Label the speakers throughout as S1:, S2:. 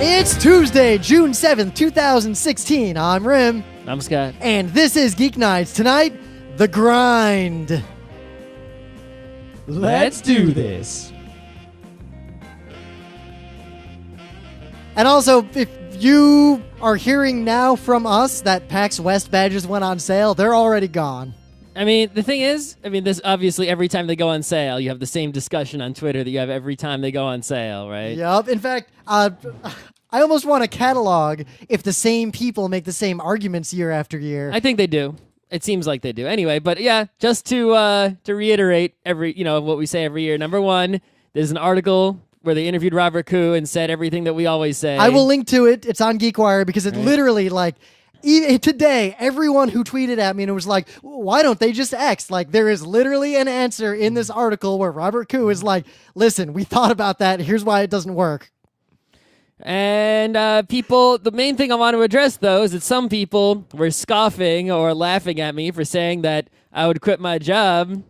S1: It's Tuesday, June 7th, 2016. I'm Rym.
S2: I'm Scott.
S1: And this is Geek Nights. Tonight, the grind.
S2: Let's do this.
S1: And also, if you are hearing now from us that PAX West badges went on sale, they're already gone.
S2: I mean, the thing is, this obviously every time they go on sale, you have the same discussion on Twitter that you have every time they go on sale, right?
S1: Yup. In fact, I almost want a catalog if the same people make the same arguments year after year.
S2: I think they do. It seems like they do. Anyway, but yeah, just to reiterate what we say every year. Number one, there's an article where they interviewed Robert Koo and said everything that we always say.
S1: I will link to it. It's on GeekWire because it literally, today, everyone who tweeted at me and it was like, why don't they just X? Like, there is literally an answer in this article where Robert Koo is like, listen, we thought about that. Here's why it doesn't work.
S2: And the main thing I want to address, though, is that some people were scoffing or laughing at me for saying that I would quit my job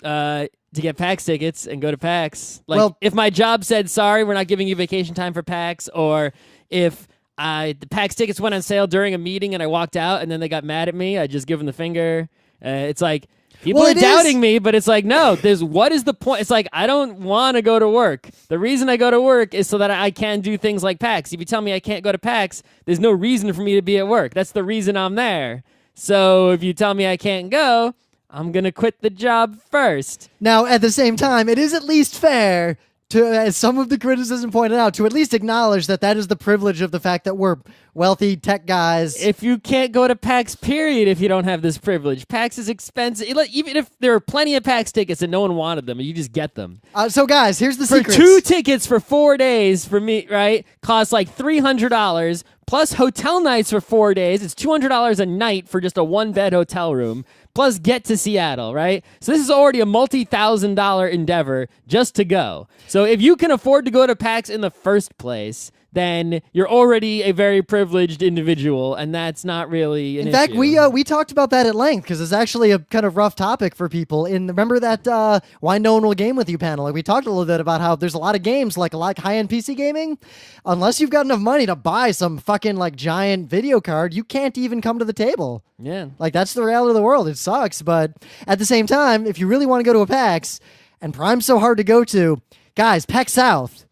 S2: to get PAX tickets and go to PAX. If my job said, sorry, we're not giving you vacation time for PAX, or if the PAX tickets went on sale during a meeting and I walked out and then they got mad at me, I just give them the finger. It's like, people are doubting me, but it's like, no, what is the point? It's like, I don't want to go to work. The reason I go to work is so that I can do things like PAX. If you tell me I can't go to PAX, there's no reason for me to be at work. That's the reason I'm there. So if you tell me I can't go, I'm going to quit the job first.
S1: Now, at the same time, it is at least fair to, as some of the criticism pointed out, to at least acknowledge that is the privilege of the fact that we're wealthy tech guys.
S2: If you can't go to PAX, period, if you don't have this privilege. PAX is expensive. Even if there are plenty of PAX tickets and no one wanted them, you just get them.
S1: So, guys, here's the secret.
S2: For 2 tickets for 4 days for me, right, costs like $300, plus hotel nights for 4 days. It's $200 a night for just a one-bed hotel room. Plus get to Seattle, right? So this is already a multi-$1,000 endeavor just to go. So if you can afford to go to PAX in the first place, then you're already a very privileged individual, and that's not really an issue.
S1: In fact, we talked about that at length because it's actually a kind of rough topic for people. Remember that Why No One Will Game With You panel? Like, we talked a little bit about how there's a lot of games, like high-end PC gaming, unless you've got enough money to buy some fucking giant video card, you can't even come to the table.
S2: Yeah.
S1: That's the reality of the world. It sucks, but at the same time, if you really want to go to a PAX, and Prime's so hard to go to, guys, PAX South.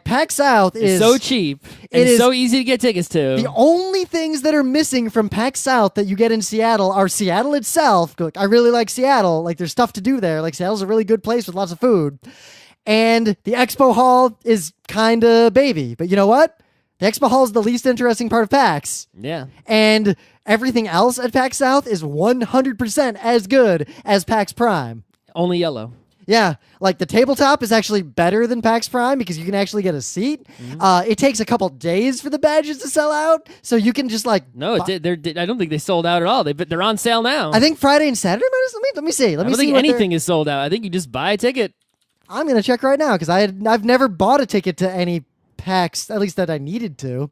S1: PAX South is
S2: so cheap and so easy to get tickets to.
S1: The only things that are missing from PAX South that you get in Seattle are Seattle itself. I really like Seattle. There's stuff to do there. Seattle's a really good place with lots of food. And the Expo Hall is kind of baby. But you know what? The Expo Hall is the least interesting part of PAX.
S2: Yeah.
S1: And everything else at PAX South is 100% as good as PAX Prime.
S2: Only yellow.
S1: Yeah, the tabletop is actually better than PAX Prime because you can actually get a seat. Mm-hmm. It takes a couple days for the badges to sell out, so you can just
S2: No, I don't think they sold out at all. They're on sale now.
S1: I think Friday and Saturday. Let me see.
S2: I don't think anything is sold out. I think you just buy a ticket.
S1: I'm gonna check right now because I've never bought a ticket to any PAX, at least that I needed to.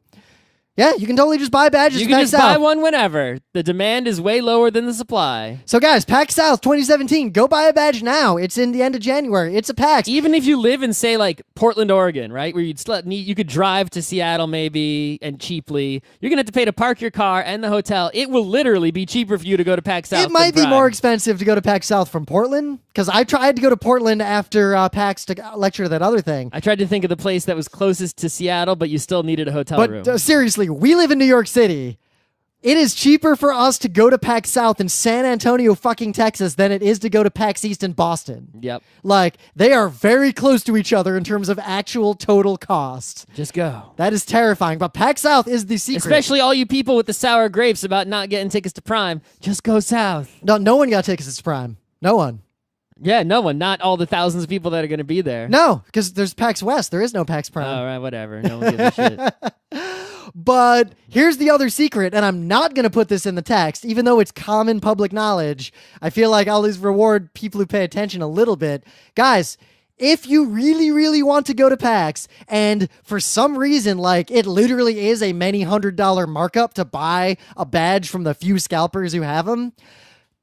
S1: Yeah, you can totally just buy badges.
S2: You can just buy one whenever. The demand is way lower than the supply.
S1: So guys, PAX South 2017, go buy a badge now. It's in the end of January. It's a PAX.
S2: Even if you live in, say, Portland, Oregon, right, where you could drive to Seattle maybe and cheaply, you're going to have to pay to park your car and the hotel. It will literally be cheaper for you to go to PAX South.
S1: It might be more expensive to go to PAX South from Portland, because I tried to go to Portland after PAX to lecture that other thing.
S2: I tried to think of the place that was closest to Seattle, but you still needed a hotel room.
S1: But seriously, we live in New York City. It is cheaper for us to go to PAX South in San Antonio, fucking Texas, than it is to go to PAX East in Boston.
S2: Yep.
S1: They are very close to each other in terms of actual total cost.
S2: Just go.
S1: That is terrifying, but PAX South is the secret.
S2: Especially all you people with the sour grapes about not getting tickets to Prime. Just go south.
S1: No one got tickets to Prime. No one.
S2: Yeah, no one. Not all the thousands of people that are going to be there.
S1: No, because there's PAX West. There is no PAX Prime.
S2: All right, whatever. No one gives a shit.
S1: But here's the other secret, and I'm not going to put this in the text, even though it's common public knowledge. I feel like I'll always reward people who pay attention a little bit. Guys, if you really, really want to go to PAX, and for some reason, it literally is a many $100 markup to buy a badge from the few scalpers who have them,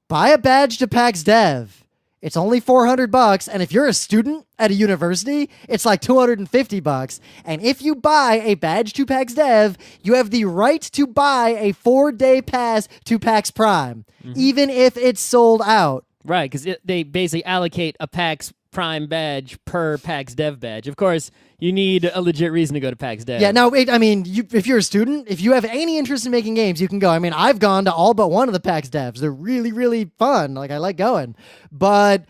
S1: buy a badge to PAX Dev. it's only $400, and if you're a student at a university, it's like $250. And if you buy a badge to PAX Dev, you have the right to buy a 4-day pass to PAX Prime, even if it's sold out.
S2: Right, because they basically allocate a PAX Prime badge per PAX Dev badge. Of course, you need a legit reason to go to PAX Dev.
S1: Yeah, no, if you're a student, if you have any interest in making games, you can go. I mean, I've gone to all but one of the PAX Devs. They're really, really fun. Like, I like going. But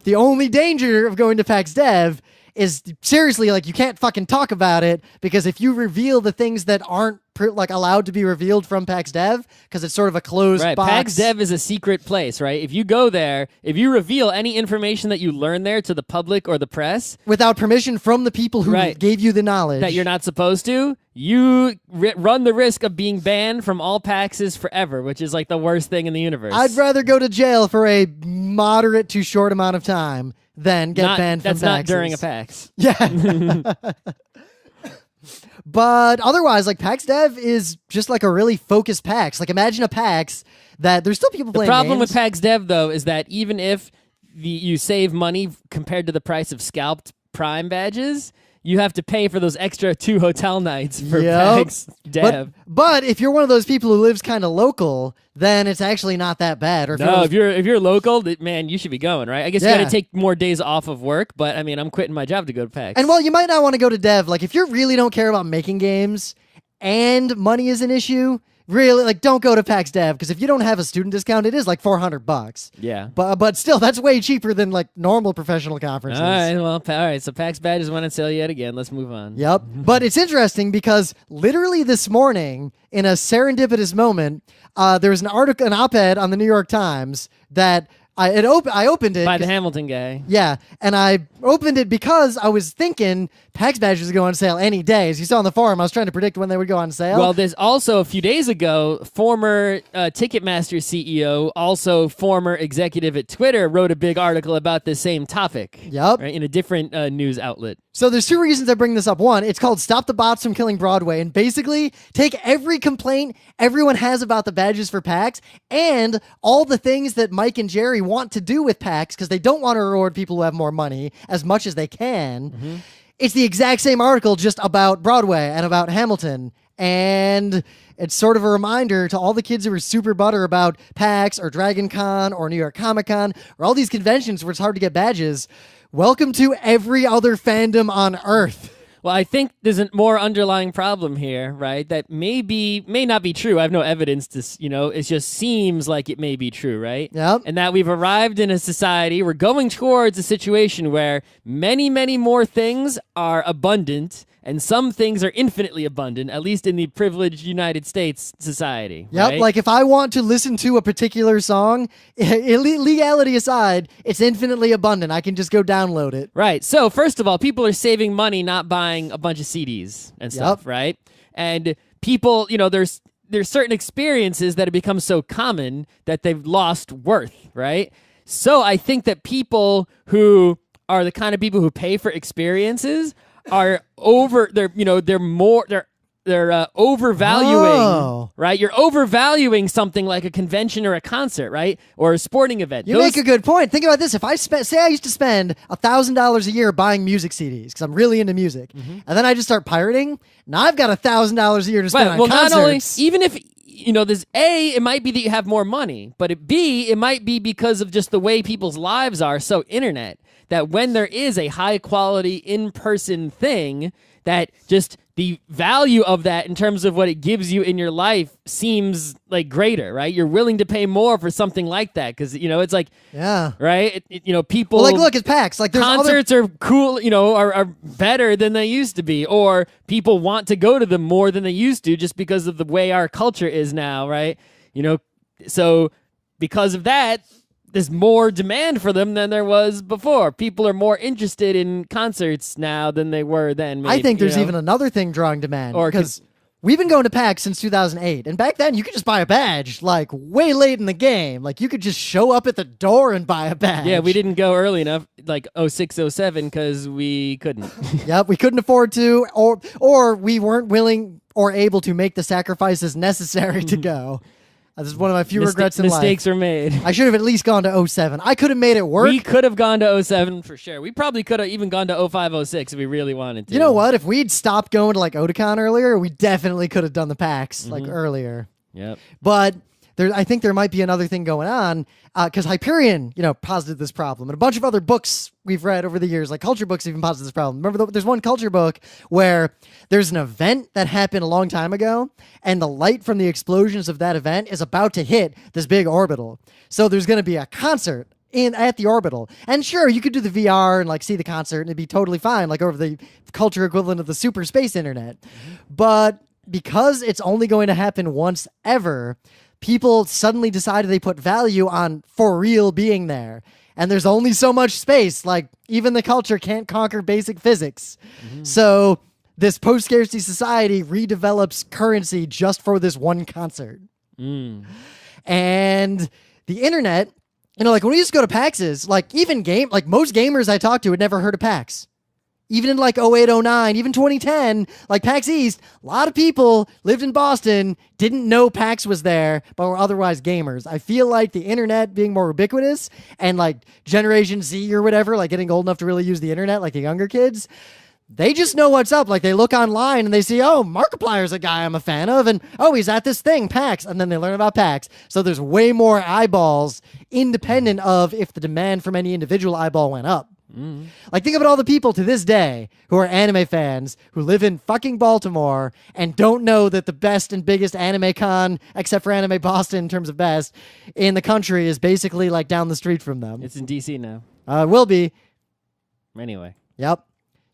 S1: the only danger of going to PAX Dev is, seriously, like, you can't fucking talk about it, because if you reveal the things that aren't allowed to be revealed from PAX Dev, because it's sort of a closed box.
S2: PAX Dev is a secret place, right? If you go there, if you reveal any information that you learn there to the public or the press,
S1: without permission from the people who gave you the knowledge
S2: that you're not supposed to, you run the risk of being banned from all PAXs forever, which is like the worst thing in the universe.
S1: I'd rather go to jail for a moderate to short amount of time than get banned from PAXs.
S2: That's not during a PAX.
S1: Yeah. But otherwise, like, PAX Dev is just like a really focused PAX. Like, imagine a PAX that there's still people playing
S2: games. The problem
S1: games.
S2: with PAX Dev, though, is that even if you save money compared to the price of scalped Prime badges, you have to pay for those extra 2 hotel nights for PAX Dev.
S1: But if you're one of those people who lives kind of local, then it's actually not that bad. Or
S2: if you're local, man, you should be going, right? I guess you got to take more days off of work, but I mean, I'm quitting my job to go to PAX.
S1: And while you might not want to go to Dev, like, if you really don't care about making games and money is an issue, really, like, don't go to PAX Dev, because if you don't have a student discount, it is like $400.
S2: Yeah.
S1: But still, that's way cheaper than like normal professional conferences.
S2: All right. So PAX badges went on sale yet again. Let's move on.
S1: Yep. But it's interesting because literally this morning, in a serendipitous moment, there was an op-ed on the New York Times that I opened it
S2: by the Hamilton guy.
S1: Yeah, and I opened it because I was thinking PAX badges would go on sale any day. As you saw on the forum, I was trying to predict when they would go on sale.
S2: Well, there's also, a few days ago, former Ticketmaster CEO, also former executive at Twitter, wrote a big article about the same topic.
S1: Yep.
S2: Right, in a different news outlet.
S1: So there's 2 reasons I bring this up. One, it's called Stop the Bots from Killing Broadway, and basically take every complaint everyone has about the badges for PAX and all the things that Mike and Jerry want to do with PAX, because they don't want to reward people who have more money as much as they can. It's the exact same article, just about Broadway and about Hamilton. And it's sort of a reminder to all the kids who are super butter about PAX or Dragon Con or New York Comic Con or all these conventions where it's hard to get badges. Welcome to every other fandom on Earth.
S2: Well, I think there's a more underlying problem here, right? That may not be true. I have no evidence to, it just seems like it may be true, right?
S1: Yep.
S2: And that we've arrived in a society, we're going towards a situation where many, many more things are abundant and some things are infinitely abundant, at least in the privileged United States society.
S1: Yep,
S2: right?
S1: like if I want to listen to a particular song, legality aside, it's infinitely abundant. I can just go download it.
S2: Right. So, first of all, people are saving money not buying a bunch of CDs and stuff, right? And people, there's certain experiences that have become so common that they've lost worth, right? So, I think that people who are the kind of people who pay for experiences are they're overvaluing, right? You're overvaluing something like a convention or a concert, right? Or a sporting event.
S1: You make a good point. Think about this. If I say I used to spend $1,000 a year buying music CDs because I'm really into music, and then I just start pirating, now I've got $1,000 a year to spend on concerts.
S2: Not only, even if, there's A, it might be that you have more money, but B, it might be because of just the way people's lives are so internet, that when there is a high quality in-person thing, that just the value of that in terms of what it gives you in your life seems like greater, right? You're willing to pay more for something like that because, it's like,
S1: yeah,
S2: right? People,
S1: well, like, look at PAX. Like, there's
S2: concerts are cool, are better than they used to be, or people want to go to them more than they used to just because of the way our culture is now, right? So because of that, there's more demand for them than there was before. People are more interested in concerts now than they were then. Maybe,
S1: I think there's even another thing drawing demand. Because we've been going to PAX since 2008. And back then, you could just buy a badge, like, way late in the game. Like, you could just show up at the door and buy a badge.
S2: Yeah, we didn't go early enough, like 06, 07, because we couldn't.
S1: Yep, we couldn't afford to, or we weren't willing or able to make the sacrifices necessary to go. This is one of my few regrets in life.
S2: Mistakes are made.
S1: I should have at least gone to 07. I could have made it work.
S2: We could have gone to 07 for sure. We probably could have even gone to 05, 06 if we really wanted to.
S1: You know what? If we'd stopped going to like Otakon earlier, we definitely could have done the PAX like earlier.
S2: Yep.
S1: But I think there might be another thing going on because Hyperion, posited this problem, and a bunch of other books we've read over the years, like culture books, even posited this problem. Remember, there's one culture book where there's an event that happened a long time ago, and the light from the explosions of that event is about to hit this big orbital. So there's going to be a concert at the orbital, and sure, you could do the VR and like see the concert, and it'd be totally fine, like over the culture equivalent of the super space internet. But because it's only going to happen once ever, people suddenly decided they put value on for real being there. And there's only so much space. Like, even the culture can't conquer basic physics. So this post-scarcity society redevelops currency just for this one concert. And the internet, like when we used to go to PAXs, like most gamers I talked to had never heard of PAX. Even in like 08, 09, even 2010, like PAX East, a lot of people lived in Boston, didn't know PAX was there, but were otherwise gamers. I feel like the internet being more ubiquitous and like Generation Z or whatever, like getting old enough to really use the internet, like the younger kids, they just know what's up. Like they look online and they see, oh, Markiplier's a guy I'm a fan of, and oh, he's at this thing, PAX, and then they learn about PAX. So there's way more eyeballs independent of if the demand from any individual eyeball went up. Like, think about all the people to this day who are anime fans who live in fucking Baltimore and don't know that the best and biggest anime con, except for Anime Boston in terms of best, in the country is basically like down the street from them.
S2: It's in DC now.
S1: It will be.
S2: Anyway.
S1: Yep.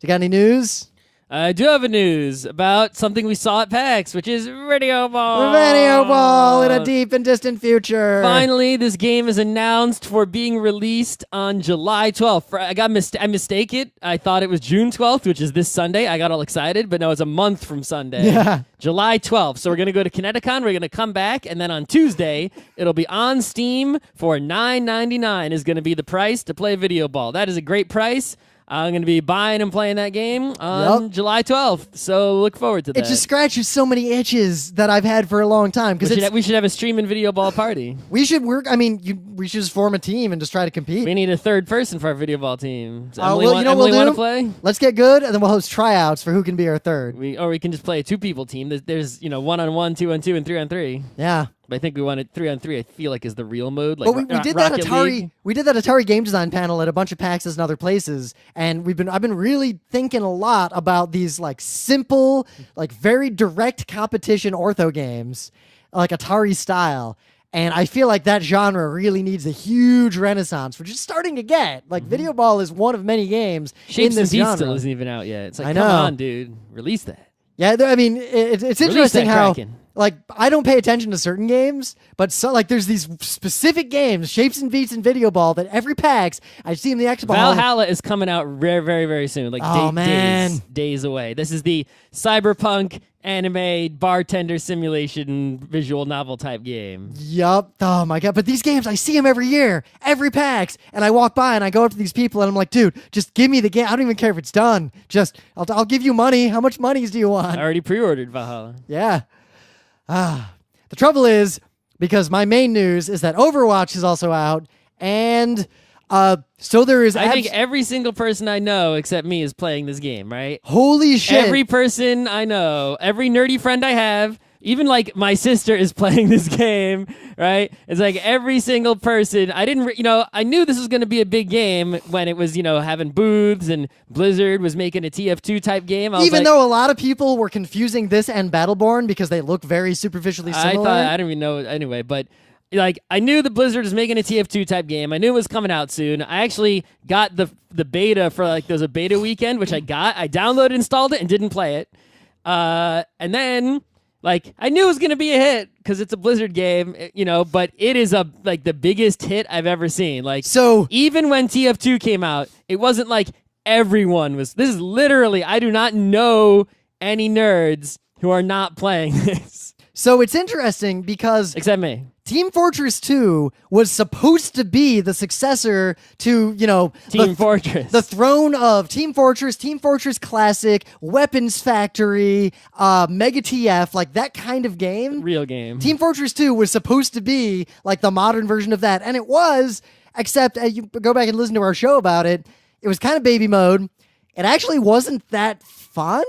S1: You got any news?
S2: I do have a news about something we saw at PAX, which is Videoball.
S1: Videoball in a deep and distant future.
S2: Finally, this game is announced for being released on July 12th. I mistake it. I thought it was June 12th, which is this Sunday. I got all excited, but no, it's a month from Sunday.
S1: Yeah.
S2: July 12th. So we're going to go to Kineticon. We're going to come back, and then on Tuesday, it'll be on Steam for $9.99 is going to be the price to play Videoball. That is a great price. I'm going to be buying and playing that game on July 12th, so look forward to that.
S1: It just scratches so many itches that I've had for a long time.
S2: We should have a stream and Videoball party.
S1: We should work. I mean, we should just form a team and just try to compete.
S2: We need a third person for our Videoball team. Does
S1: Emily
S2: want to play?
S1: Let's get good, and then we'll host tryouts for who can be our third.
S2: Or we can just play a two-people team. There's 1-on-1, 2-on-2, and 3-on-3.
S1: Yeah.
S2: But I think we wanted 3-on-3. I feel like is the real mode. Like,
S1: but we did that Atari. We did that Atari game design panel at a bunch of PAXs and other places, and I've been really thinking a lot about these like simple, like very direct competition ortho games, like Atari style. And I feel like that genre really needs a huge renaissance, which is starting to get. Like, Videoball is one of many games
S2: Shapes
S1: in this
S2: and Beats
S1: genre.
S2: still isn't even out yet. It's like,
S1: I
S2: come
S1: know.
S2: on, dude, release that.
S1: Yeah, I mean, it's interesting how,
S2: Kraken.
S1: like, I don't pay attention to certain games, but there's these specific games, Shapes and Beats and Videoball, that every PAX, I see in the expo hall.
S2: Valhalla is coming out very, very, very soon. Like, days away. This is the cyberpunk anime bartender simulation visual novel type game.
S1: Yup. Oh my god. But these games, I see them every year, every PAX, and I walk by and I go up to these people and I'm like, dude, just give me the game. I don't even care if it's done. Just, I'll give you money. How much money do you want?
S2: I already pre-ordered Valhalla.
S1: Yeah. The trouble is, because my main news is that Overwatch is also out, and so there is.
S2: I think every single person I know except me is playing this game, right?
S1: Holy shit!
S2: Every person I know, every nerdy friend I have, even like my sister is playing this game, right? It's like every single person. I knew this was going to be a big game when it was, having booths and Blizzard was making a TF2 type game.
S1: Even though a lot of people were confusing this and Battleborn because they look very superficially similar.
S2: I don't even know anyway, but like I knew the Blizzard was making a TF2 type game. I knew it was coming out soon. I actually got the beta for like there's a beta weekend, which I downloaded, installed it, and didn't play it. And then like I knew it was gonna be a hit because it's a Blizzard game, but it is the biggest hit I've ever seen. Like, so even when TF2 came out, it wasn't like everyone was. This is literally, I do not know any nerds who are not playing this.
S1: So it's interesting because
S2: except me.
S1: Team Fortress 2 was supposed to be the successor to,
S2: Team Fortress.
S1: The throne of Team Fortress Classic, Weapons Factory, Mega TF, like that kind of game.
S2: Real game.
S1: Team Fortress 2 was supposed to be like the modern version of that, and it was, except you go back and listen to our show about it, it was kind of baby mode. It actually wasn't that fun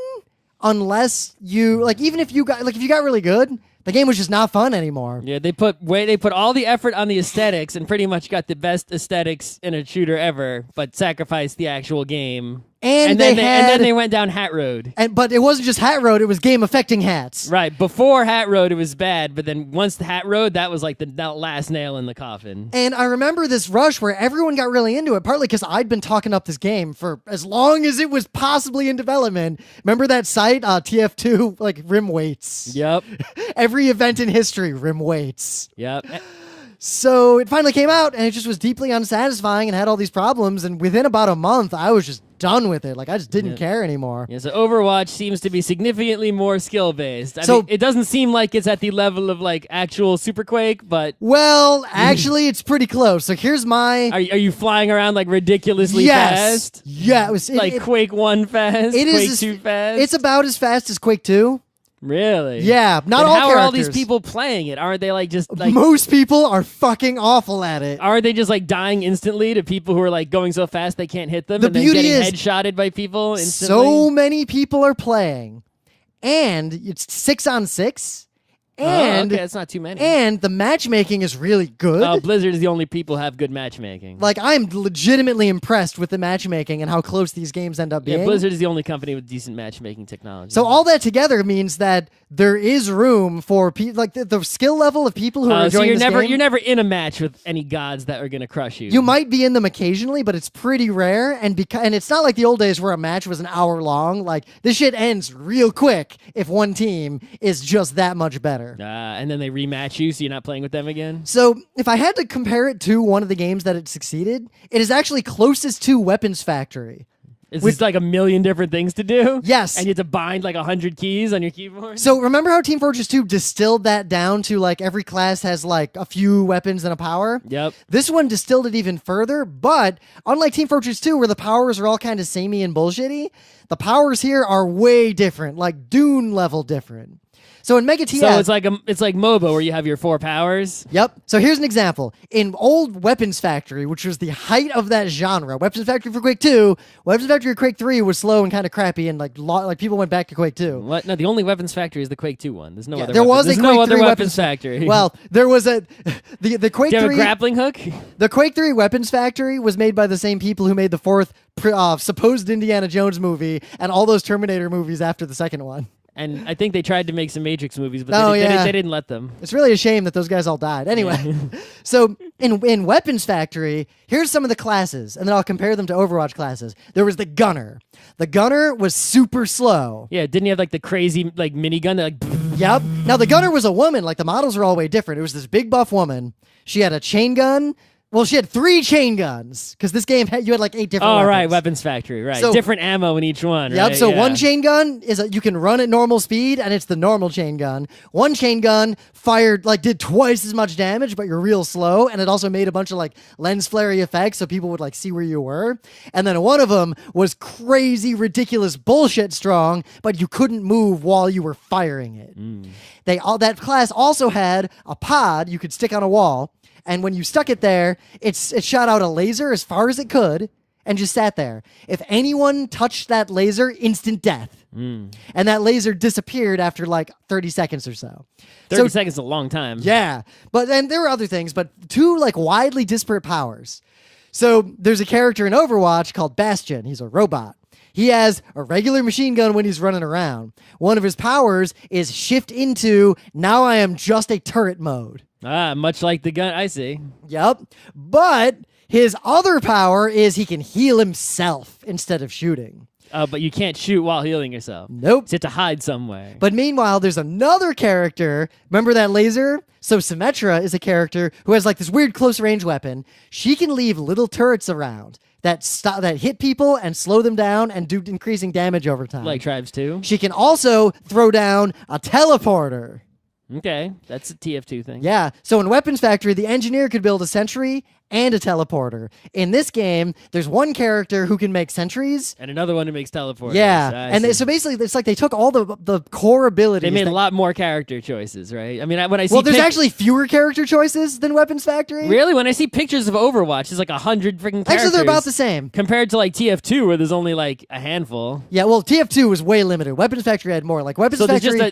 S1: unless you, like, even if you got really good, the game was just not fun anymore.
S2: Yeah, they put all the effort on the aesthetics and pretty much got the best aesthetics in a shooter ever, but sacrificed the actual game. And then they went down Hat Road.
S1: But it wasn't just Hat Road, it was game affecting hats.
S2: Right. Before Hat Road, it was bad, but then once the Hat Road, that was like the last nail in the coffin.
S1: And I remember this rush where everyone got really into it, partly because I'd been talking up this game for as long as it was possibly in development. Remember that site, TF2, like Rim Waits?
S2: Yep.
S1: Every event in history, Rim Waits.
S2: Yep.
S1: So it finally came out, and it just was deeply unsatisfying and had all these problems, and within about a month, I was just done with it. Like, I just didn't care anymore.
S2: Yeah, so Overwatch seems to be significantly more skill-based. I mean, it doesn't seem like it's at the level of, like, actual Super Quake, but...
S1: Well, actually, it's pretty close. So here's my...
S2: Are you flying around, like, ridiculously fast?
S1: Yeah. It was,
S2: Quake 1 fast? Quake 2 fast?
S1: It's about as fast as Quake 2.
S2: Really?
S1: Yeah, not all characters.
S2: How are all these people playing it? Aren't they just like...
S1: Most people are fucking awful at it.
S2: Aren't they just like dying instantly to people who are like going so fast they can't hit them?
S1: The beauty
S2: then
S1: is
S2: headshotted by people instantly?
S1: So many people are playing. And it's 6-on-6. And
S2: okay, that's not too many.
S1: And the matchmaking is really good.
S2: Blizzard is the only people who have good matchmaking.
S1: Like, I'm legitimately impressed with the matchmaking and how close these games end up being.
S2: Yeah, Blizzard is the only company with decent matchmaking technology.
S1: So all that together means that there is room for like the skill level of people who are enjoying this game.
S2: You're never in a match with any gods that are going to crush you.
S1: You might be in them occasionally, but it's pretty rare. And it's not like the old days where a match was an hour long. Like, this shit ends real quick if one team is just that much better.
S2: And then they rematch you, so you're not playing with them again?
S1: So if I had to compare it to one of the games that it succeeded, it is actually closest to Weapons Factory.
S2: Is this like a million different things to do?
S1: Yes.
S2: And you have to bind like 100 keys on your keyboard?
S1: So remember how Team Fortress 2 distilled that down to like every class has like a few weapons and a power?
S2: Yep.
S1: This one distilled it even further, but unlike Team Fortress 2 where the powers are all kind of samey and bullshitty, the powers here are way different, like Dune level different. So in Mega TF...
S2: So it's like MOBA where you have your 4 powers?
S1: Yep. So here's an example. In old Weapons Factory, which was the height of that genre, Weapons Factory for Quake 2, Weapons Factory for Quake 3 was slow and kind of crappy, and like people went back to Quake 2.
S2: What? No, the only Weapons Factory is the Quake 2 one. There's no other.
S1: There was
S2: There's
S1: a
S2: no
S1: Quake
S2: other
S1: 3
S2: Weapons Factory.
S1: Well, there was the Quake 3...
S2: Do you have a grappling hook?
S1: The Quake 3 Weapons Factory was made by the same people who made the fourth supposed Indiana Jones movie and all those Terminator movies after the second one.
S2: And I think they tried to make some Matrix movies, but they didn't let them.
S1: It's really a shame that those guys all died. Anyway, so in Weapons Factory, here's some of the classes, and then I'll compare them to Overwatch classes. There was the Gunner. The Gunner was super slow.
S2: Yeah, didn't he have like the crazy like minigun that like...
S1: Yep. Now the Gunner was a woman. Like the models are all way different. It was this big buff woman. She had a chain gun. Well, she had 3 chain guns, because this game you had like 8 different weapons.
S2: Right, Weapons Factory, right.
S1: So,
S2: different ammo in each one,
S1: Yep,
S2: right?
S1: so one chain gun is you can run at normal speed, and it's the normal chain gun. One chain gun did twice as much damage, but you're real slow, and it also made a bunch of like lens flare-y effects so people would like see where you were. And then one of them was crazy, ridiculous bullshit strong, but you couldn't move while you were firing it. That class also had a pod you could stick on a wall. And when you stuck it there, it shot out a laser as far as it could and just sat there. If anyone touched that laser, instant death. And that laser disappeared after like 30 seconds or so.
S2: 30 seconds is a long time.
S1: Yeah. But then there were other things, but 2 like widely disparate powers. So there's a character in Overwatch called Bastion. He's a robot. He has a regular machine gun when he's running around. One of his powers is shift into now I am just a turret mode.
S2: Much like the gun I see.
S1: Yep. But his other power is he can heal himself instead of shooting.
S2: But you can't shoot while healing yourself.
S1: Nope.
S2: You have to hide somewhere.
S1: But meanwhile, there's another character. Remember that laser? So Symmetra is a character who has like this weird close range weapon. She can leave little turrets around that hit people and slow them down and do increasing damage over time.
S2: Like Tribes 2?
S1: She can also throw down a teleporter.
S2: Okay, that's a TF2 thing.
S1: Yeah. So in Weapons Factory, the engineer could build a sentry and a teleporter. In this game, there's one character who can make sentries.
S2: And another one who makes teleporters.
S1: Yeah. So basically, it's like they took all the core abilities.
S2: They made a lot more character choices, right? I mean, when I see
S1: well, there's actually fewer character choices than Weapons Factory.
S2: Really? When I see pictures of Overwatch, there's like 100 freaking characters.
S1: Actually, they're about the same.
S2: Compared to like TF2, where there's only like a handful.
S1: Yeah, well, TF2 was way limited. Weapons Factory had more. Like Weapons Factory.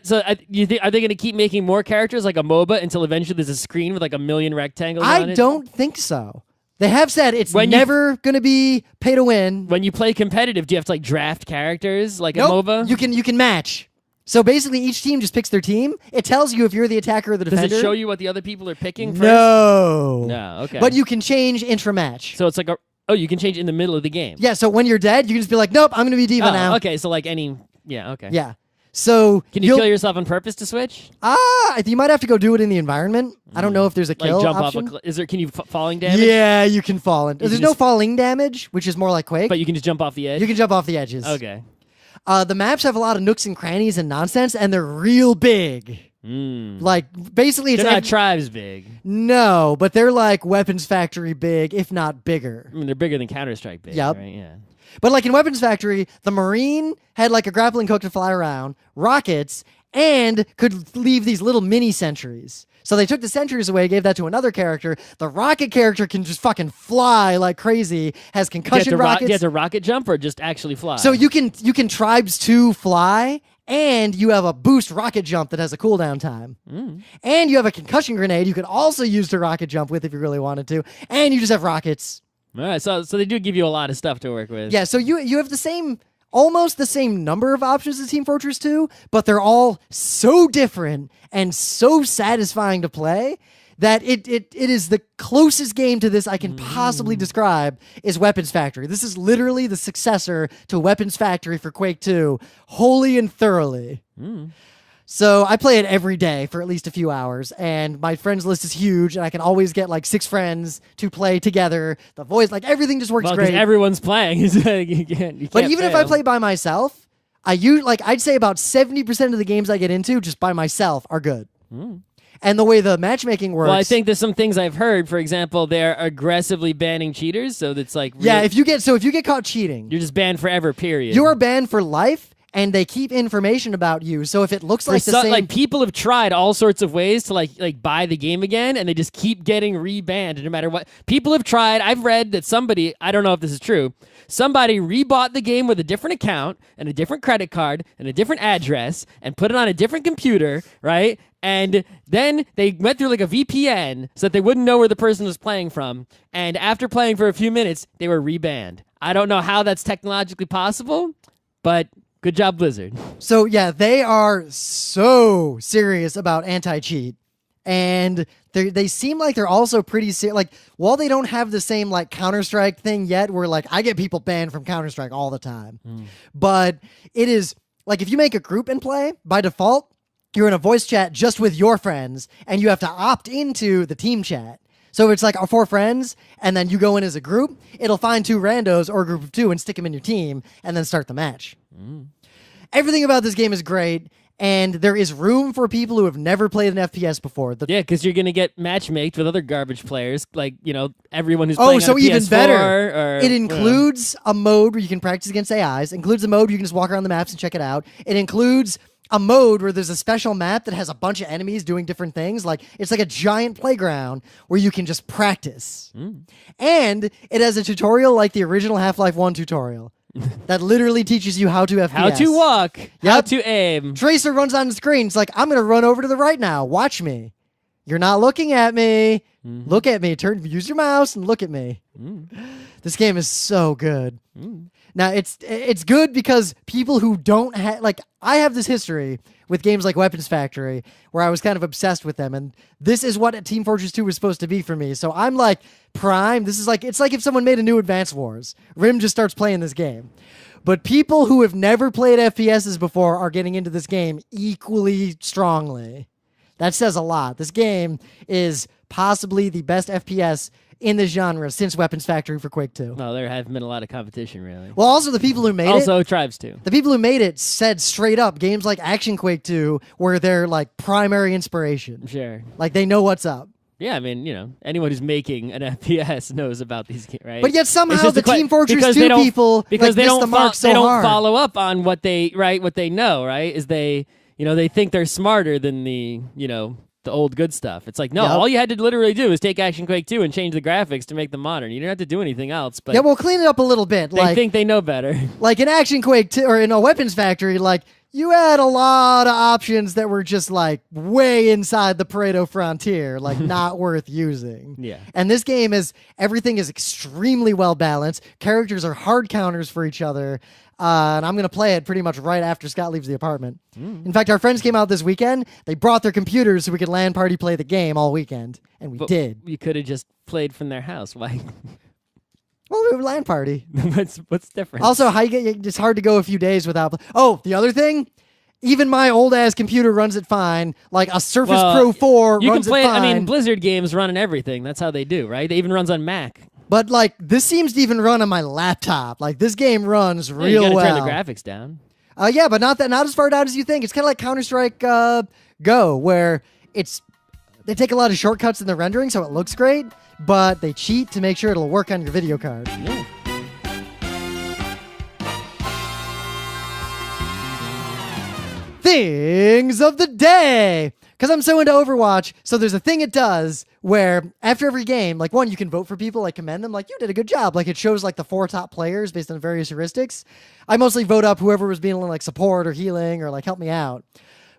S2: You think, are they going to keep making more characters like a MOBA until eventually there's a screen with like a million rectangles on it?
S1: I don't think so. They have said it's never going to be pay to win.
S2: When you play competitive, do you have to like draft characters like
S1: nope,
S2: a MOBA?
S1: You can match. So basically, each team just picks their team. It tells you if you're the attacker or the defender.
S2: Does it show you what the other people are picking first?
S1: No.
S2: Okay.
S1: But you can change intra-match.
S2: So it's like you can change in the middle of the game.
S1: Yeah, so when you're dead, you can just be like, nope, I'm going to be D.Va now.
S2: Okay, so like any... Yeah, okay.
S1: Yeah. So
S2: can you kill yourself on purpose to switch?
S1: You might have to go do it in the environment. I don't know if there's a kill
S2: jump
S1: option.
S2: off a Is there? Can you falling damage?
S1: Yeah, you can fall in. There's no falling damage, which is more like Quake.
S2: But you can just jump off the edge?
S1: You can jump off the edges.
S2: Okay.
S1: The maps have a lot of nooks and crannies and nonsense, and they're real big. Like, basically, it's
S2: they're not Tribes big.
S1: No, but they're like Weapons Factory big, if not bigger.
S2: I mean, they're bigger than Counter-Strike big,
S1: Yep.
S2: right? Yeah.
S1: But like in Weapons Factory, the Marine had like a grappling hook to fly around, rockets, and could leave these little mini sentries. So they took the sentries away, gave that to another character. The rocket character can just fucking fly like crazy, has concussion rockets.
S2: You have to rocket jump or just actually fly?
S1: So you can Tribes 2 fly, and you have a boost rocket jump that has a cooldown time. And you have a concussion grenade you could also use to rocket jump with if you really wanted to. And you just have rockets.
S2: All right, so they do give you a lot of stuff to work with.
S1: Yeah, so you have almost the same number of options as Team Fortress 2, but they're all so different and so satisfying to play that it is the closest game to this I can possibly describe is Weapons Factory. This is literally the successor to Weapons Factory for Quake 2, wholly and thoroughly. So I play it every day for at least a few hours, and my friends list is huge, and I can always get like 6 friends to play together. The voice, like everything just works great.
S2: Everyone's playing. You can't
S1: but even
S2: fail.
S1: if I play by myself, I'd say about 70% of the games I get into just by myself are good. And the way the matchmaking works.
S2: Well, I think there's some things I've heard. For example, they're aggressively banning cheaters, so that's like
S1: if you get caught cheating,
S2: you're just banned forever. Period.
S1: You are banned for life. And they keep information about you, so if it looks like the same...
S2: Like, people have tried all sorts of ways to, like buy the game again, and they just keep getting rebanned no matter what. People have tried... I've read that somebody... I don't know if this is true. Somebody rebought the game with a different account, and a different credit card, and a different address, and put it on a different computer, right? And then they went through, like, a VPN so that they wouldn't know where the person was playing from. And after playing for a few minutes, they were rebanned. I don't know how that's technologically possible, but... Good job, Blizzard.
S1: So, yeah, they are so serious about anti-cheat. And they seem like they're also pretty serious. Like, while they don't have the same, like, Counter-Strike thing yet, where, like, I get people banned from Counter-Strike all the time. But it is, like, if you make a group and play, by default, you're in a voice chat just with your friends, and you have to opt into the team chat. So it's like 4 friends, and then you go in as a group. It'll find 2 randos or a group of 2 and stick them in your team, and then start the match. Everything about this game is great, and there is room for people who have never played an FPS before.
S2: Yeah, because you're going to get matchmaked with other garbage players, like, everyone who's playing on a
S1: even
S2: PS4
S1: better. It includes a mode where you can practice against AIs. It includes a mode where you can just walk around the maps and check it out. It includes a mode where there's a special map that has a bunch of enemies doing different things. Like, it's like a giant playground where you can just practice. And it has a tutorial like the original Half-Life 1 tutorial. That literally teaches you how to FPS.
S2: How to walk. How to aim.
S1: Tracer runs on the screen. It's like, I'm going to run over to the right now. Watch me. You're not looking at me. Look at me. Use your mouse and look at me. This game is so good. Now, it's good because people who don't have... Like, I have this history with games like Weapons Factory where I was kind of obsessed with them, and this is what Team Fortress 2 was supposed to be for me. So I'm like, prime. This is like... It's like if someone made a new Advance Wars. Rym just starts playing this game. But people who have never played FPSs before are getting into this game equally strongly. That says a lot. This game is possibly the best FPS in this genre since Weapons Factory for Quake 2.
S2: Well, there have been a lot of competition, really.
S1: Well, also the people who made it.
S2: Also, Tribes 2.
S1: The people who made it said straight up games like Action Quake 2 were their like primary inspiration.
S2: Sure.
S1: Like they know what's up.
S2: Yeah, I mean, anyone who's making an FPS knows about these games, right?
S1: But yet somehow the Team Fortress 2 people
S2: because they
S1: missed
S2: don't
S1: the mark so
S2: they don't
S1: hard.
S2: follow up on what they know, right? Is they think they're smarter than the old good stuff. It's like, no, all you had to literally do is take Action Quake 2 and change the graphics to make them modern. You didn't have to do anything else. But
S1: yeah, we'll clean it up a little bit.
S2: They think they know better.
S1: Like in Action Quake 2 or in a Weapons Factory, like you had a lot of options that were just like way inside the Pareto frontier, like not worth using.
S2: Yeah.
S1: And this game everything is extremely well balanced. Characters are hard counters for each other. And I'm going to play it pretty much right after Scott leaves the apartment. In fact, our friends came out this weekend. They brought their computers so we could LAN party play the game all weekend. And we did.
S2: You could have just played from their house. Why?
S1: Well, we were LAN party.
S2: What's different?
S1: Also, it's hard to go a few days without... Oh, the other thing... Even my old-ass computer runs it fine. Like a Surface Pro 4
S2: you
S1: runs
S2: can play
S1: it fine.
S2: I mean, Blizzard games running everything. That's how they do, right? It even runs on Mac.
S1: But, like, this seems to even run on my laptop. Like, this game runs real
S2: you gotta
S1: well.
S2: turn the graphics down.
S1: Yeah, but not as far down as you think. It's kind of like Counter-Strike Go, where they take a lot of shortcuts in the rendering, so it looks great, but they cheat to make sure it'll work on your video card.
S2: Yeah.
S1: Things of the day. Because I'm so into Overwatch, so there's a thing it does where after every game, like one, you can vote for people, like commend them, like you did a good job. Like it shows like the 4 top players based on various heuristics. I mostly vote up whoever was being like support or healing or like help me out.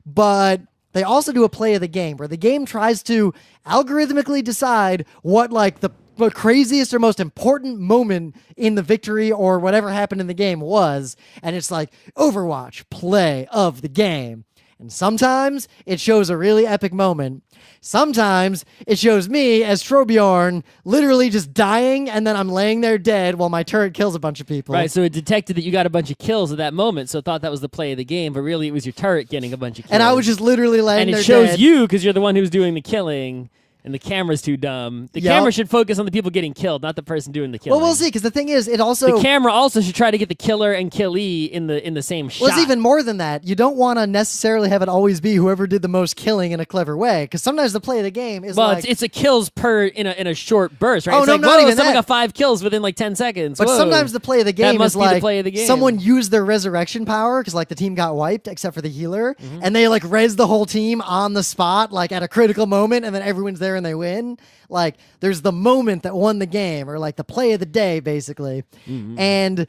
S1: But they also do a play of the game where the game tries to algorithmically decide what like the craziest or most important moment in the victory or whatever happened in the game was. And it's like Overwatch play of the game. And sometimes it shows a really epic moment. Sometimes it shows me as Trobjorn literally just dying and then I'm laying there dead while my turret kills a bunch of people.
S2: Right, so it detected that you got a bunch of kills at that moment, so it thought that was the play of the game, but really it was your turret getting a bunch of kills.
S1: And I was just literally laying there dead.
S2: And it shows you because you're the one who's doing the killing. And the camera's too dumb. The camera should focus on the people getting killed, not the person doing the killing.
S1: Well, we'll see, because the thing is, it also...
S2: The camera also should try to get the killer and killee in the same shot.
S1: Well, it's even more than that. You don't want to necessarily have it always be whoever did the most killing in a clever way, because sometimes the play of the game is
S2: well, it's a kills per in a short burst, right?
S1: Oh,
S2: it's
S1: no,
S2: like,
S1: not even
S2: someone
S1: that.
S2: got 5 kills within like 10 seconds.
S1: But
S2: Whoa.
S1: sometimes the play of the game
S2: That must
S1: is
S2: be
S1: like
S2: the play of the game.
S1: Someone used their resurrection power, because like the team got wiped, except for the healer, and they like res the whole team on the spot, like at a critical moment, and then everyone's there and they win. Like, there's the moment that won the game, or like the play of the day, basically. And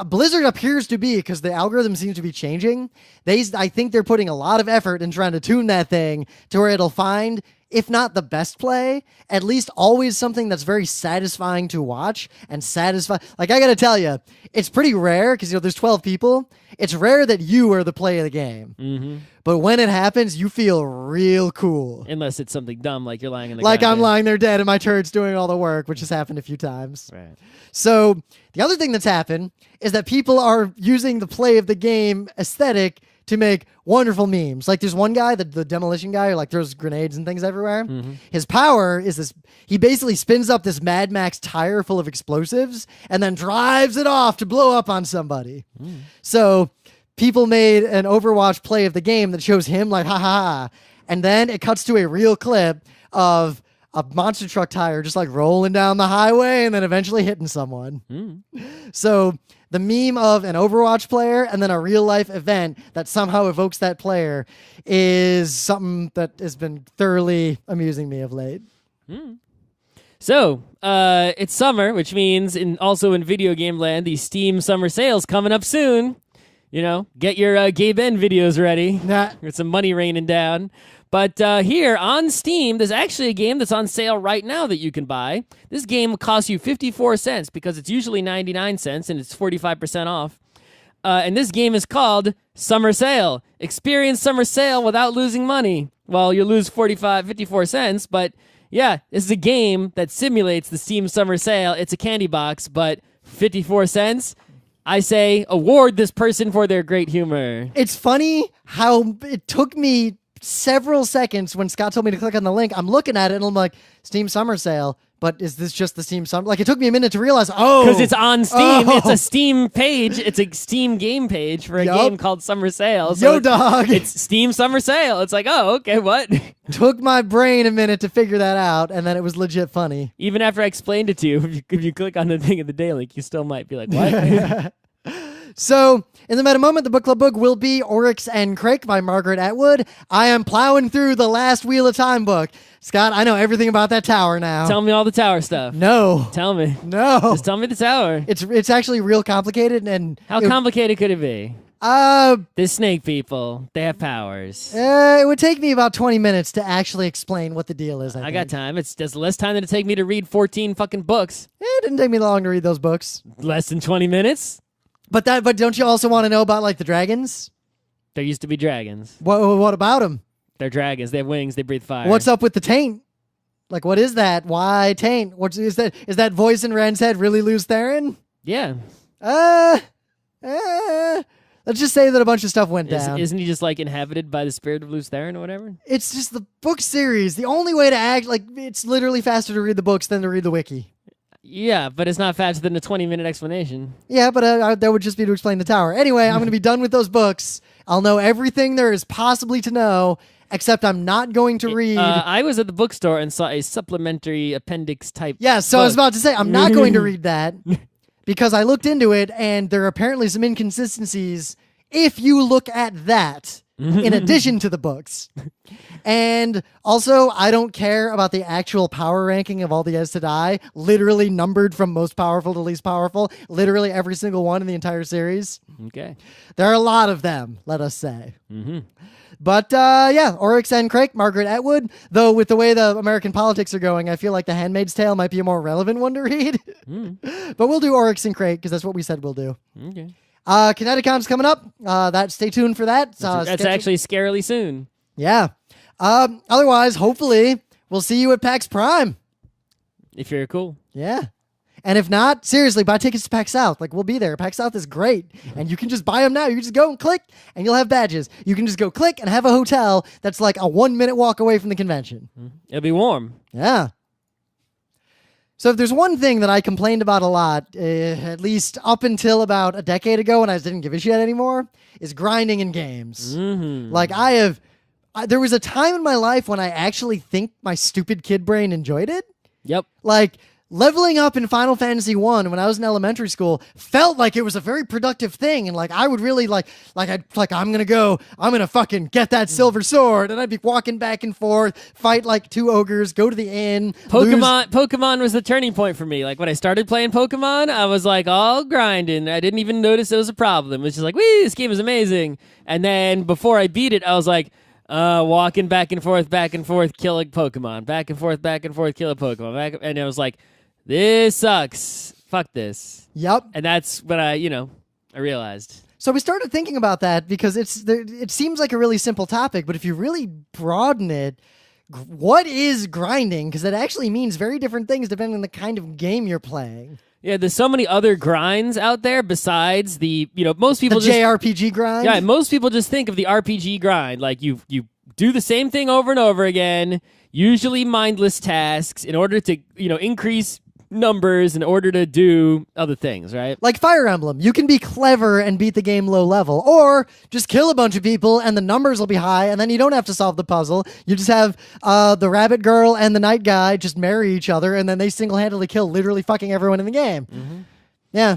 S1: Blizzard appears to be, because the algorithm seems to be changing, I think they're putting a lot of effort in trying to tune that thing to where it'll find, if not the best play, at least always something that's very satisfying to watch and satisfying. Like, I gotta tell you, it's pretty rare, because there's 12 people. It's rare that you are the play of the game. But when it happens, you feel real cool.
S2: Unless it's something dumb, like you're lying in the
S1: Like
S2: ground.
S1: I'm lying there dead and my turret's doing all the work, which has happened a few times.
S2: Right.
S1: So the other thing that's happened is that people are using the play of the game aesthetic to make wonderful memes. Like there's one guy, the demolition guy, who like throws grenades and things everywhere. His power is this: he basically spins up this Mad Max tire full of explosives and then drives it off to blow up on somebody. So people made an Overwatch play of the game that shows him like ha ha ha, and then it cuts to a real clip of a monster truck tire just like rolling down the highway and then eventually hitting someone. So the meme of an Overwatch player and then a real life event that somehow evokes that player is something that has been thoroughly amusing me of late.
S2: So, it's summer, which means also in video game land, the Steam summer sale's coming up soon. You know, get your Gay Ben videos ready. Get some money raining down. But here on Steam, there's actually a game that's on sale right now that you can buy. This game costs you 54 cents because it's usually 99 cents and it's 45% off. And this game is called Summer Sale. Experience Summer Sale without losing money. Well, you lose 54 cents, but yeah, this is a game that simulates the Steam Summer Sale. It's a candy box, but 54 cents? I say award this person for their great humor.
S1: It's funny how it took me several seconds when Scott told me to click on the link. I'm looking at it and I'm like, Steam Summer Sale, But is this just the Steam Summer? Like, it took me a minute to realize, oh.
S2: Because it's on Steam.
S1: Oh.
S2: It's a Steam page. It's a Steam game page for a game called Summer Sale.
S1: So dog.
S2: It's Steam Summer Sale. It's like, oh, okay, what?
S1: Took my brain a minute to figure that out, and then it was legit funny.
S2: Even after I explained it to you, if you click on the thing in the day link, you still might be like, what?
S1: So, in the meta moment, the book club book will be Oryx and Crake by Margaret Atwood. I am plowing through the last Wheel of Time book. Scott, I know everything about that tower now.
S2: Tell me all the tower stuff.
S1: No.
S2: Tell me.
S1: No.
S2: Just tell me the tower.
S1: It's actually real complicated. And
S2: how complicated could it be? The snake people, they have powers.
S1: It would take me about 20 minutes to actually explain what the deal is. I
S2: got time. It's just less time than it take me to read 14 fucking books.
S1: It didn't take me long to read those books.
S2: Less than 20 minutes?
S1: But don't you also want to know about like the dragons?
S2: There used to be dragons.
S1: What about them?
S2: They're dragons. They have wings. They breathe fire.
S1: What's up with the taint? Like, what is that? Why taint? Is that voice in Ren's head really Luz Theron?
S2: Yeah.
S1: Let's just say that a bunch of stuff went down.
S2: Isn't he just like inhabited by the spirit of Luz Theron or whatever?
S1: It's just the book series. The only way to act like it's literally faster to read the books than to read the wiki.
S2: Yeah, but it's not faster than a 20-minute explanation.
S1: Yeah, but that would just be to explain the tower. Anyway, I'm going to be done with those books. I'll know everything there is possibly to know, except I'm not going to read.
S2: I was at the bookstore and saw a supplementary appendix type.
S1: Yeah, so
S2: book.
S1: I was about to say, I'm not going to read that because I looked into it and there are apparently some inconsistencies if you look at that in addition to the books. And also, I don't care about the actual power ranking of all the Aes Sedai, literally numbered from most powerful to least powerful, literally every single one in the entire series.
S2: Okay.
S1: There are a lot of them, let us say.
S2: Mm-hmm.
S1: But yeah, Oryx and Crake, Margaret Atwood. Though with the way the American politics are going, I feel like The Handmaid's Tale might be a more relevant one to read. But we'll do Oryx and Crake because that's what we said we'll do.
S2: Okay.
S1: Kineticon's coming up. Stay tuned for that.
S2: That's actually scarily soon.
S1: Yeah. Otherwise, hopefully, we'll see you at PAX Prime.
S2: If you're cool.
S1: Yeah. And if not, seriously, buy tickets to PAX South. Like, we'll be there. PAX South is great. And you can just buy them now. You can just go and click, and you'll have badges. You can just go click and have a hotel that's like a 1-minute walk away from the convention.
S2: It'll be warm.
S1: Yeah. So if there's one thing that I complained about a lot, at least up until about a decade ago when I didn't give a shit anymore, is grinding in games. Like, there was a time in my life when I actually think my stupid kid brain enjoyed it.
S2: Yep.
S1: Like, leveling up in Final Fantasy 1 when I was in elementary school felt like it was a very productive thing. And like, I would really I'm going to fucking get that silver sword. And I'd be walking back and forth, fight like 2 ogres, go to the inn.
S2: Pokemon was the turning point for me. Like when I started playing Pokemon, I was like all grinding. I didn't even notice it was a problem. It was just like, wee, this game is amazing. And then before I beat it, I was like, walking back and forth, killing Pokemon. Back and forth, killing Pokemon. And I was like, this sucks. Fuck this.
S1: Yep.
S2: And that's when I realized.
S1: So we started thinking about that because it seems like a really simple topic, but if you really broaden it, what is grinding? Because it actually means very different things depending on the kind of game you're playing.
S2: Yeah, there's so many other grinds out there besides most people
S1: the JRPG grind.
S2: Yeah, most people just think of the RPG grind. Like you do the same thing over and over again, usually mindless tasks in order to, increase numbers in order to do other things, right?
S1: Like Fire Emblem. You can be clever and beat the game low level, or just kill a bunch of people and the numbers will be high, and then you don't have to solve the puzzle. You just have the rabbit girl and the night guy just marry each other, and then they single-handedly kill literally fucking everyone in the game. Yeah.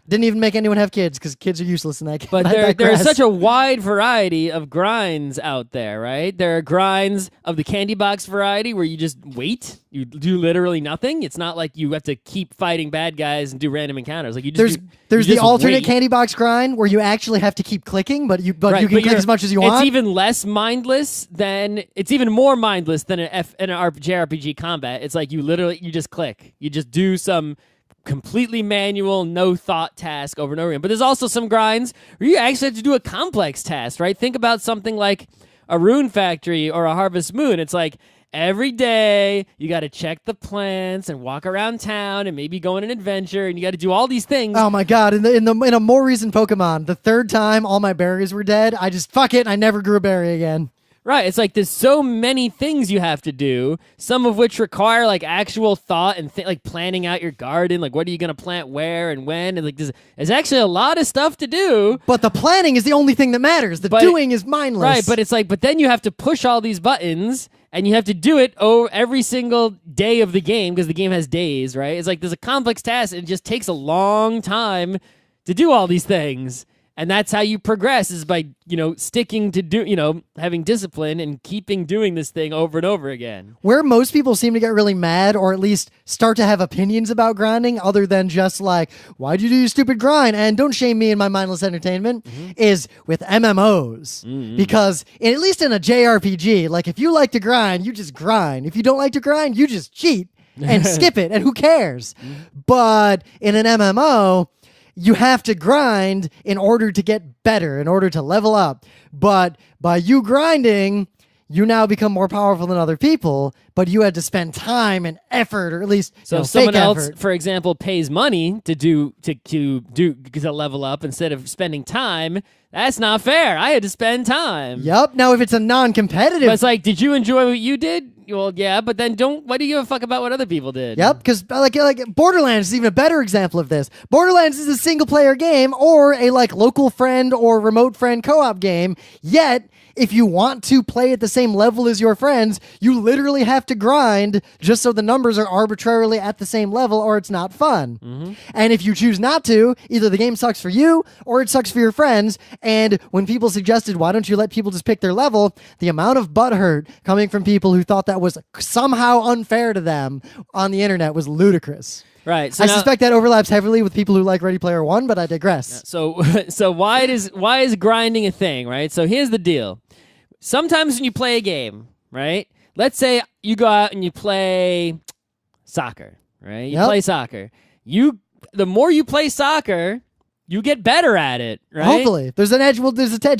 S1: Didn't even make anyone have kids because kids are useless in that game.
S2: But there's such a wide variety of grinds out there, right? There are grinds of the candy box variety where you just wait. You do literally nothing. It's not like you have to keep fighting bad guys and do random encounters. Like
S1: there's the alternate candy box grind where you actually have to keep clicking, but you can click as much as you want.
S2: It's even more mindless than an JRPG combat. It's like you just click. You just do some completely manual, no thought task over and over again. But there's also some grinds where you actually have to do a complex task, right? Think about something like a Rune Factory or a Harvest Moon. It's like every day you got to check the plants and walk around town and maybe go on an adventure, and you got to do all these things.
S1: Oh my god! In a more recent Pokemon, the 3rd time all my berries were dead, I just fuck it and I never grew a berry again.
S2: Right. It's like there's so many things you have to do, some of which require like actual thought and like planning out your garden. Like, what are you going to plant where and when? And like, there's actually a lot of stuff to do.
S1: But the planning is the only thing that matters. The doing is mindless.
S2: Right. But it's like, but then you have to push all these buttons and you have to do it every single day of the game because the game has days, right? It's like there's a complex task and it just takes a long time to do all these things. And that's how you progress is by, sticking to having discipline and keeping doing this thing over and over again.
S1: Where most people seem to get really mad or at least start to have opinions about grinding other than just like, why'd you do your stupid grind? And don't shame me in my mindless entertainment is with MMOs. Because at least in a JRPG, like if you like to grind, you just grind. If you don't like to grind, you just cheat and skip it. And who cares? But in an MMO, you have to grind in order to get better, in order to level up. But by you grinding, you now become more powerful than other people, but you had to spend time and effort, or at least
S2: so if someone else, for example, pays money to level up instead of spending time. That's not fair. I had to spend time.
S1: Yep. Now, if it's a non-competitive,
S2: but it's like, did you enjoy what you did? Well, yeah, but then why do you give a fuck about what other people did?
S1: Yep, because like Borderlands is even a better example of this. Borderlands is a single-player game or a like local friend or remote friend co-op game, yet if you want to play at the same level as your friends, you literally have to grind just so the numbers are arbitrarily at the same level or it's not fun. And if you choose not to, either the game sucks for you or it sucks for your friends. And when people suggested, why don't you let people just pick their level, the amount of butthurt coming from people who thought that was somehow unfair to them on the internet was ludicrous.
S2: Right.
S1: So I suspect that overlaps heavily with people who like Ready Player One, but I digress.
S2: So why is grinding a thing, right? So here's the deal. Sometimes when you play a game, right? Let's say you go out and you play soccer, right? You play soccer. The more you play soccer, you get better at it, right?
S1: Hopefully. There's an edge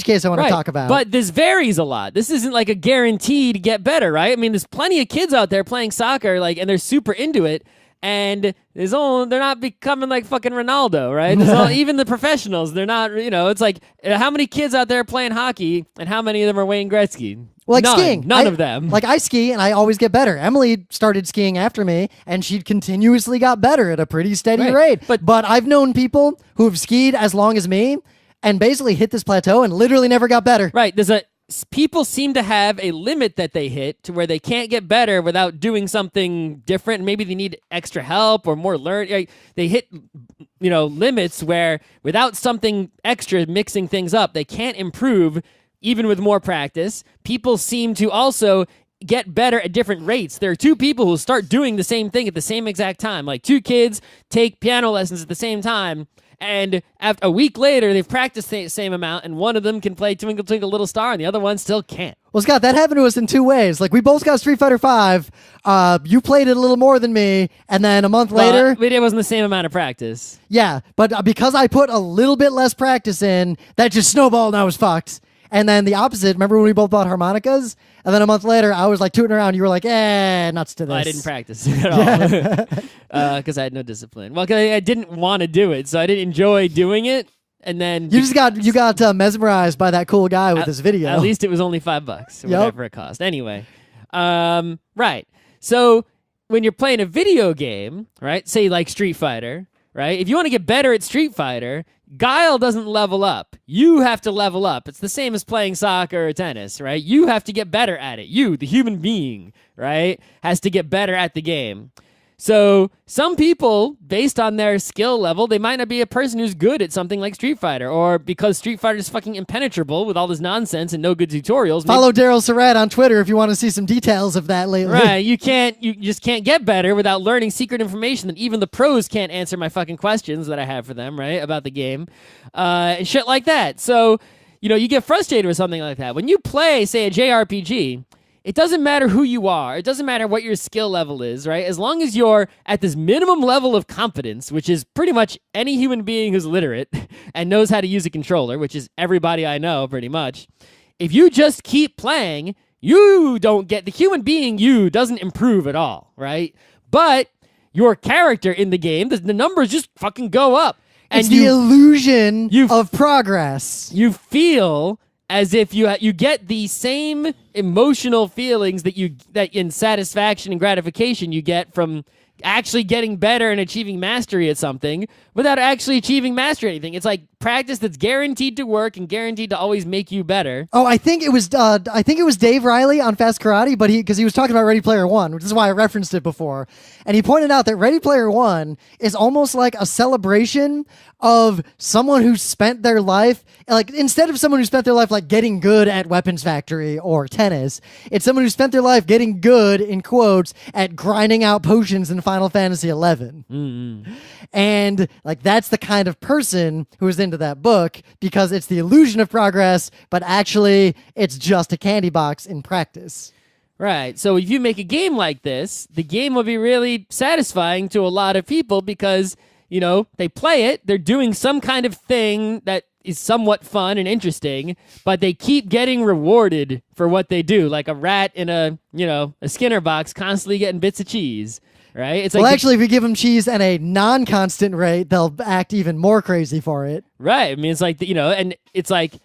S1: case I want to talk about.
S2: But this varies a lot. This isn't like a guarantee to get better, right? I mean, there's plenty of kids out there playing soccer, like, and they're super into it. And they're not becoming like fucking Ronaldo, right? Even the professionals, they're not, it's like, how many kids out there playing hockey and how many of them are Wayne Gretzky?
S1: Like skiing.
S2: None of them.
S1: Like I ski and I always get better. Emily started skiing after me and she continuously got better at a pretty steady rate. But I've known people who have skied as long as me and basically hit this plateau and literally never got better.
S2: Right. People seem to have a limit that they hit to where they can't get better without doing something different. Maybe they need extra help or more learn. They hit, limits where without something extra mixing things up, they can't improve even with more practice. People seem to also get better at different rates. There are two people who start doing the same thing at the same exact time. Like two kids take piano lessons at the same time. And after a week later, they've practiced the same amount, and one of them can play Twinkle Twinkle Little Star, and the other one still can't.
S1: Well, Scott, that happened to us in two ways. Like, we both got Street Fighter V. You played it a little more than me, and then a month later...
S2: It wasn't the same amount of practice.
S1: Yeah, but because I put a little bit less practice in, that just snowballed and I was fucked. And then the opposite, remember when we both bought harmonicas? And then a month later, I was like tooting around. You were like, nuts to this.
S2: I didn't practice at all because I had no discipline. Well, because I didn't want to do it, so I didn't enjoy doing it. And then
S1: you got mesmerized by that cool guy with this video.
S2: At least it was only $5 or whatever it cost. Anyway, right. So when you're playing a video game, right? Say like Street Fighter, right? If you want to get better at Street Fighter, Guile doesn't level up. You have to level up. It's the same as playing soccer or tennis, right? You have to get better at it. You, the human being, right, has to get better at the game. So some people, based on their skill level, they might not be a person who's good at something like Street Fighter, or because Street Fighter is fucking impenetrable with all this nonsense and no good tutorials.
S1: Follow Daryl Surratt on Twitter if you want to see some details of that lately.
S2: Right, you just can't get better without learning secret information that even the pros can't answer my fucking questions that I have for them, right, about the game, and shit like that. So, you get frustrated with something like that. When you play, say, a JRPG, it doesn't matter who you are. It doesn't matter what your skill level is, right? As long as you're at this minimum level of competence, which is pretty much any human being who's literate and knows how to use a controller, which is everybody I know pretty much. If you just keep playing, the human being doesn't improve at all, right? But your character in the game, the numbers just fucking go up.
S1: It's the illusion of progress.
S2: You feel as if you get the same emotional feelings that in satisfaction and gratification you get from actually getting better and achieving mastery at something without actually achieving mastery at anything. It's like practice that's guaranteed to work and guaranteed to always make you better.
S1: Oh, I think it was Dave Riley on Fast Karate, but because he was talking about Ready Player One, which is why I referenced it before, and he pointed out that Ready Player One is almost like a celebration of someone who spent their life, like instead of someone who spent their life like getting good at Weapons Factory or tennis, it's someone who spent their life getting good in quotes at grinding out potions in Final Fantasy XI.
S2: Mm-hmm.
S1: And like that's the kind of person who is into that book because it's the illusion of progress, but actually it's just a candy box in practice.
S2: Right. So if you make a game like this, the game will be really satisfying to a lot of people because, you know, they play it, they're doing some kind of thing that is somewhat fun and interesting, but they keep getting rewarded for what they do, like a rat in a Skinner box constantly getting bits of cheese. Right? It's
S1: well,
S2: like
S1: actually, if you give them cheese at a non-constant rate, they'll act even more crazy for it.
S2: Right. I mean, it's like, and it's like,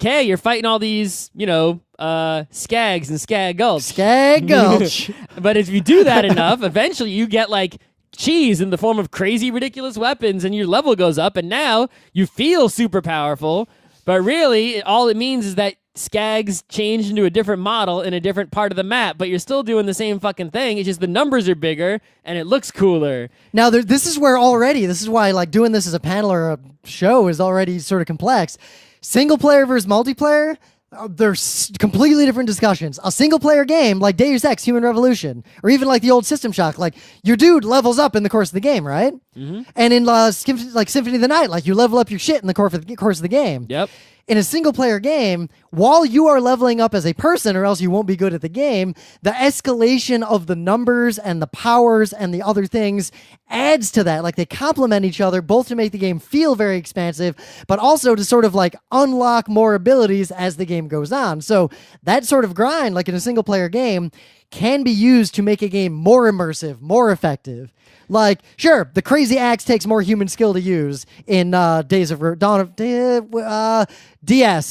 S2: hey, you're fighting all these, skags and skag gulch.
S1: Skag gulch.
S2: But if you do that enough, eventually you get like cheese in the form of crazy, ridiculous weapons and your level goes up and now you feel super powerful. But really, all it means is that Skags changed into a different model in a different part of the map, but you're still doing the same fucking thing. It's just the numbers are bigger and it looks cooler.
S1: Now, this is why like doing this as a panel or a show is already sort of complex. Single player versus multiplayer, they're completely different discussions. A single player game like Deus Ex Human Revolution, or even like the old System Shock, like your dude levels up in the course of the game, right?
S2: Mm-hmm.
S1: And in like Symphony of the Night, like you level up your shit in the course of the game.
S2: Yep.
S1: In a single-player game, while you are leveling up as a person or else you won't be good at the game, the escalation of the numbers and the powers and the other things adds to that. Like, they complement each other, both to make the game feel very expansive, but also to sort of, like, unlock more abilities as the game goes on. So that sort of grind, like in a single-player game, can be used to make a game more immersive, more effective. Like, sure, the crazy axe takes more human skill to use in DS,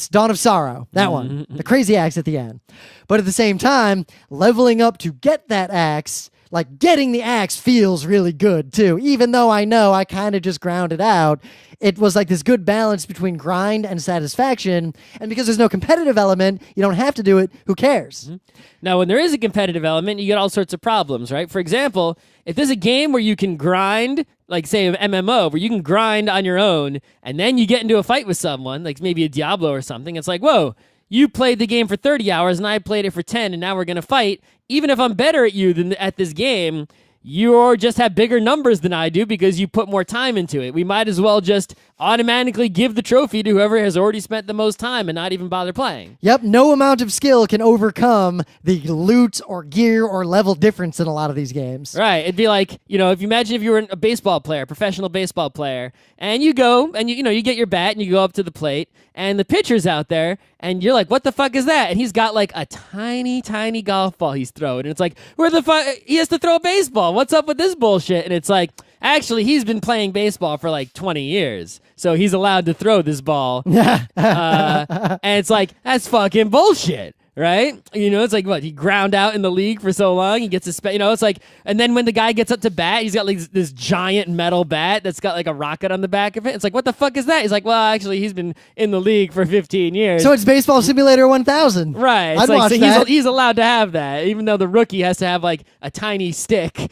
S1: Dawn of Sorrow. That one. The crazy axe at the end. But at the same time, leveling up to get that axe, like getting the axe feels really good too. Even though I know I kind of just ground it out, it was like this good balance between grind and satisfaction. And because there's no competitive element, you don't have to do it. Who cares?
S2: Mm-hmm. Now, when there is a competitive element, you get all sorts of problems, right? For example, if there's a game where you can grind, like say an MMO, where you can grind on your own, and then you get into a fight with someone, like maybe a Diablo or something, it's like, whoa, you played the game for 30 hours and I played it for 10, and now we're going to fight. Even if I'm better at you than at this game, you just have bigger numbers than I do because you put more time into it. We might as well just automatically give the trophy to whoever has already spent the most time and not even bother playing.
S1: Yep, no amount of skill can overcome the loot or gear or level difference in a lot of these games.
S2: Right. It'd be like, if you imagine if you were a baseball player, professional baseball player, and you go and you get your bat and you go up to the plate and the pitcher's out there and you're like, what the fuck is that? And he's got like a tiny, tiny golf ball he's throwing. And it's like, where the fuck? He has to throw a baseball. What's up with this bullshit? And it's like, actually, he's been playing baseball for like 20 years. So he's allowed to throw this ball. And it's like, that's fucking bullshit. Right? It's like, what, he ground out in the league for so long, he gets his, it's like, and then when the guy gets up to bat, he's got like this giant metal bat that's got like a rocket on the back of it. It's like, what the fuck is that? He's like, well, actually, he's been in the league for 15 years.
S1: So it's Baseball Simulator 1000.
S2: Right.
S1: I'd watch that.
S2: He's allowed to have that, even though the rookie has to have like a tiny stick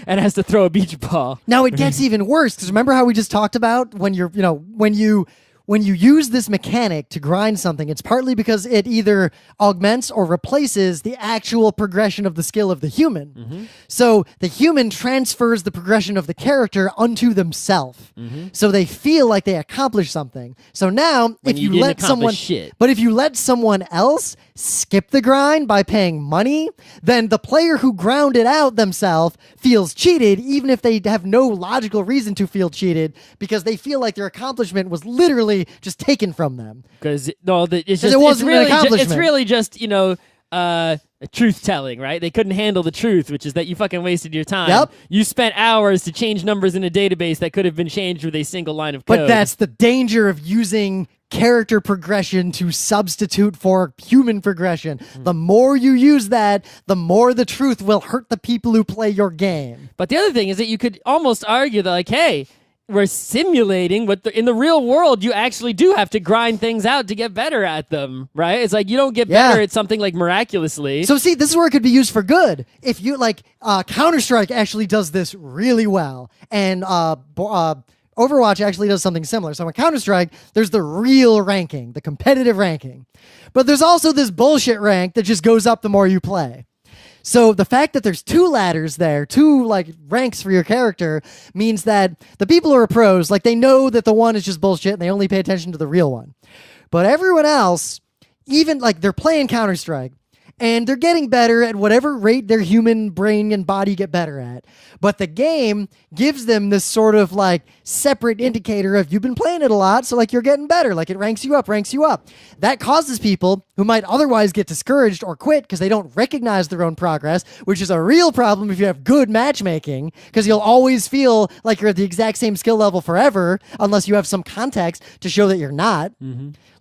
S2: and has to throw a beach ball.
S1: Now it gets even worse, because remember how we just talked about when you're, when you use this mechanic to grind something, it's partly because it either augments or replaces the actual progression of the skill of the human.
S2: Mm-hmm.
S1: So the human transfers the progression of the character unto themselves.
S2: Mm-hmm.
S1: So they feel like they accomplished something. So now, if you let someone else skip the grind by paying money, then the player who grounded out themselves feels cheated, even if they have no logical reason to feel cheated, because they feel like their accomplishment was literally just taken from them.
S2: Because it's really just truth telling, right? They couldn't handle the truth, which is that you fucking wasted your time.
S1: Yep.
S2: You spent hours to change numbers in a database that could have been changed with a single line of code.
S1: But that's the danger of using character progression to substitute for human progression. The more you use that, the more the truth will hurt the people who play your game.
S2: But the other thing is that you could almost argue that, like, hey, we're simulating what in the real world you actually do have to grind things out to get better at them, right? It's like you don't get better at something like miraculously.
S1: So see, this is where it could be used for good. If you like, Counter-Strike actually does this really well, and Overwatch actually does something similar. So in Counter-Strike, there's the real ranking, the competitive ranking, but there's also this bullshit rank that just goes up the more you play. So the fact that there's two ladders there, two like ranks for your character, means that the people who are pros, like they know that the one is just bullshit and they only pay attention to the real one. But everyone else, even like they're playing Counter-Strike and they're getting better at whatever rate their human brain and body get better at. But the game gives them this sort of like separate indicator of you've been playing it a lot, so like you're getting better, like it ranks you up. That causes people who might otherwise get discouraged or quit because they don't recognize their own progress, which is a real problem if you have good matchmaking, because you'll always feel like you're at the exact same skill level forever unless you have some context to show that you're not.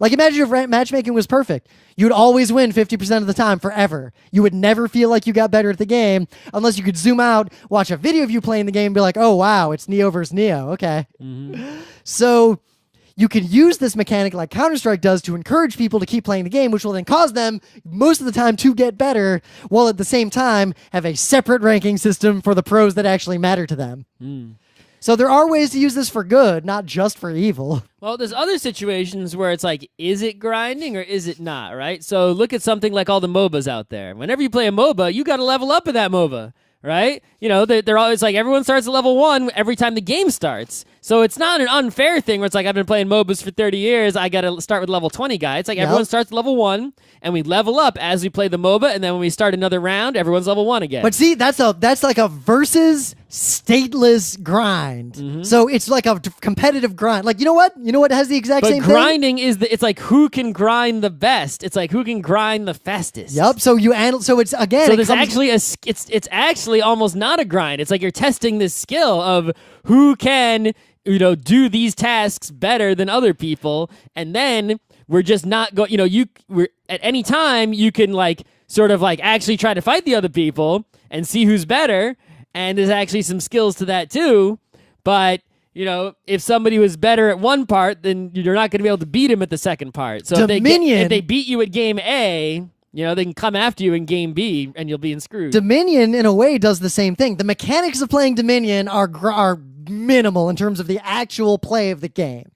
S1: Like imagine if matchmaking was perfect. You'd always win 50% of the time forever. You would never feel like you got better at the game unless you could zoom out, watch a video of you playing the game and be like, oh wow, it's Neo versus Neo. Okay. So you could use this mechanic like Counter-Strike does to encourage people to keep playing the game, which will then cause them most of the time to get better, while at the same time have a separate ranking system for the pros that actually matter to them. So there are ways to use this for good, not just for evil.
S2: Well, there's other situations where it's like, is it grinding or is it not, right? So look at something like all the MOBAs out there. Whenever you play a MOBA, you got to level up in that MOBA, right? You know, they're always like, everyone starts at level 1 every time the game starts. So it's not an unfair thing where it's like, I've been playing MOBAs for 30 years, I got to start with level 20 guy. It's like everyone starts at level 1, and we level up as we play the MOBA, and then when we start another round, everyone's level 1 again.
S1: But see, that's like a versus stateless grind. So it's like a competitive grind. Like, you know what? You know what has the exact same thing?
S2: But grinding is it's like who can grind the best. It's like who can grind the fastest.
S1: Yep. So so it's again.
S2: So there's actually it's actually almost not a grind. It's like you're testing this skill of who can, you know, do these tasks better than other people, and then we're just not going. You know, we're at any time you can like sort of like actually try to fight the other people and see who's better. And there's actually some skills to that too. But, you know, if somebody was better at one part, then you're not going to be able to beat him at the second part. So if they beat you at game A, you know, they can come after you in game B and you'll be screwed.
S1: Dominion, in a way, does the same thing. The mechanics of playing Dominion are minimal in terms of the actual play of the game.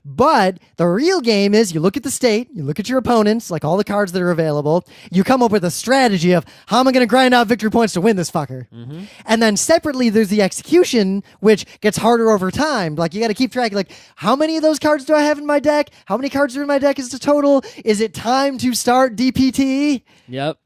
S1: But the real game is you look at the state, you look at your opponents, like all the cards that are available, you come up with a strategy of how am I going to grind out victory points to win this fucker? And then separately, there's the execution, which gets harder over time. Like you got to keep track, like how many of those cards do I have in my deck? How many cards are in my deck is the total? Is it time to start DPT?
S2: Yep.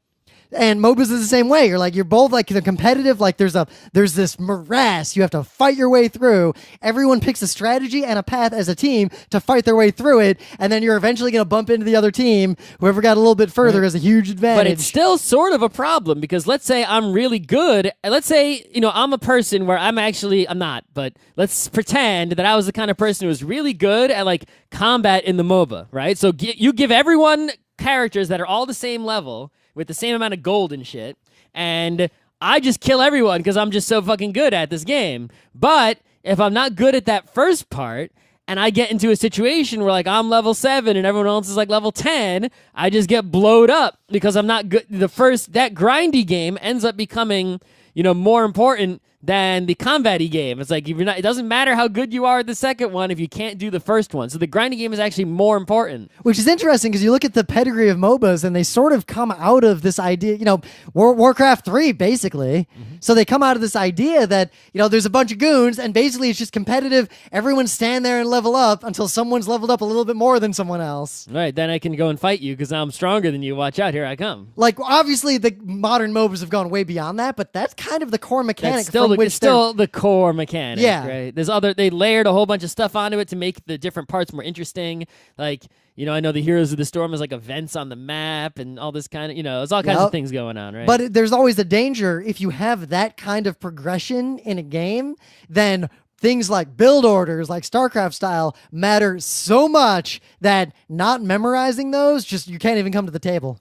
S1: And MOBAs is the same way. You're both like the competitive, like there's this morass you have to fight your way through. Everyone picks a strategy and a path as a team to fight their way through it, and then you're eventually going to bump into the other team. Whoever got a little bit further has a huge advantage.
S2: But it's still sort of a problem because let's say I'm really good. Let's say, you know, I'm a person where I'm not, but let's pretend that I was the kind of person who was really good at like combat in the MOBA, right? So you give everyone characters that are all the same level with the same amount of gold and shit, and I just kill everyone because I'm just so fucking good at this game. But if I'm not good at that first part, and I get into a situation where like I'm level 7 and everyone else is like level 10, I just get blowed up because I'm not good. That grindy game ends up becoming, you know, more important than the combat-y game. It's like it doesn't matter how good you are at the second one if you can't do the first one. So the grinding game is actually more important.
S1: Which is interesting because you look at the pedigree of MOBAs and they sort of come out of this idea, you know, Warcraft 3 basically. So they come out of this idea that, you know, there's a bunch of goons and basically it's just competitive. Everyone stand there and level up until someone's leveled up a little bit more than someone else.
S2: Right, then I can go and fight you because I'm stronger than you. Watch out, here I come.
S1: Like obviously the modern MOBAs have gone way beyond that, but that's kind of the core mechanic.
S2: It's still the core mechanic,
S1: yeah.
S2: Right? They layered a whole bunch of stuff onto it to make the different parts more interesting. Like, you know, I know the Heroes of the Storm is like events on the map and all this kind of, you know, there's all kinds of things going on, right?
S1: But there's always a danger if you have that kind of progression in a game, then things like build orders, like StarCraft style, matter so much that not memorizing those, just you can't even come to the table.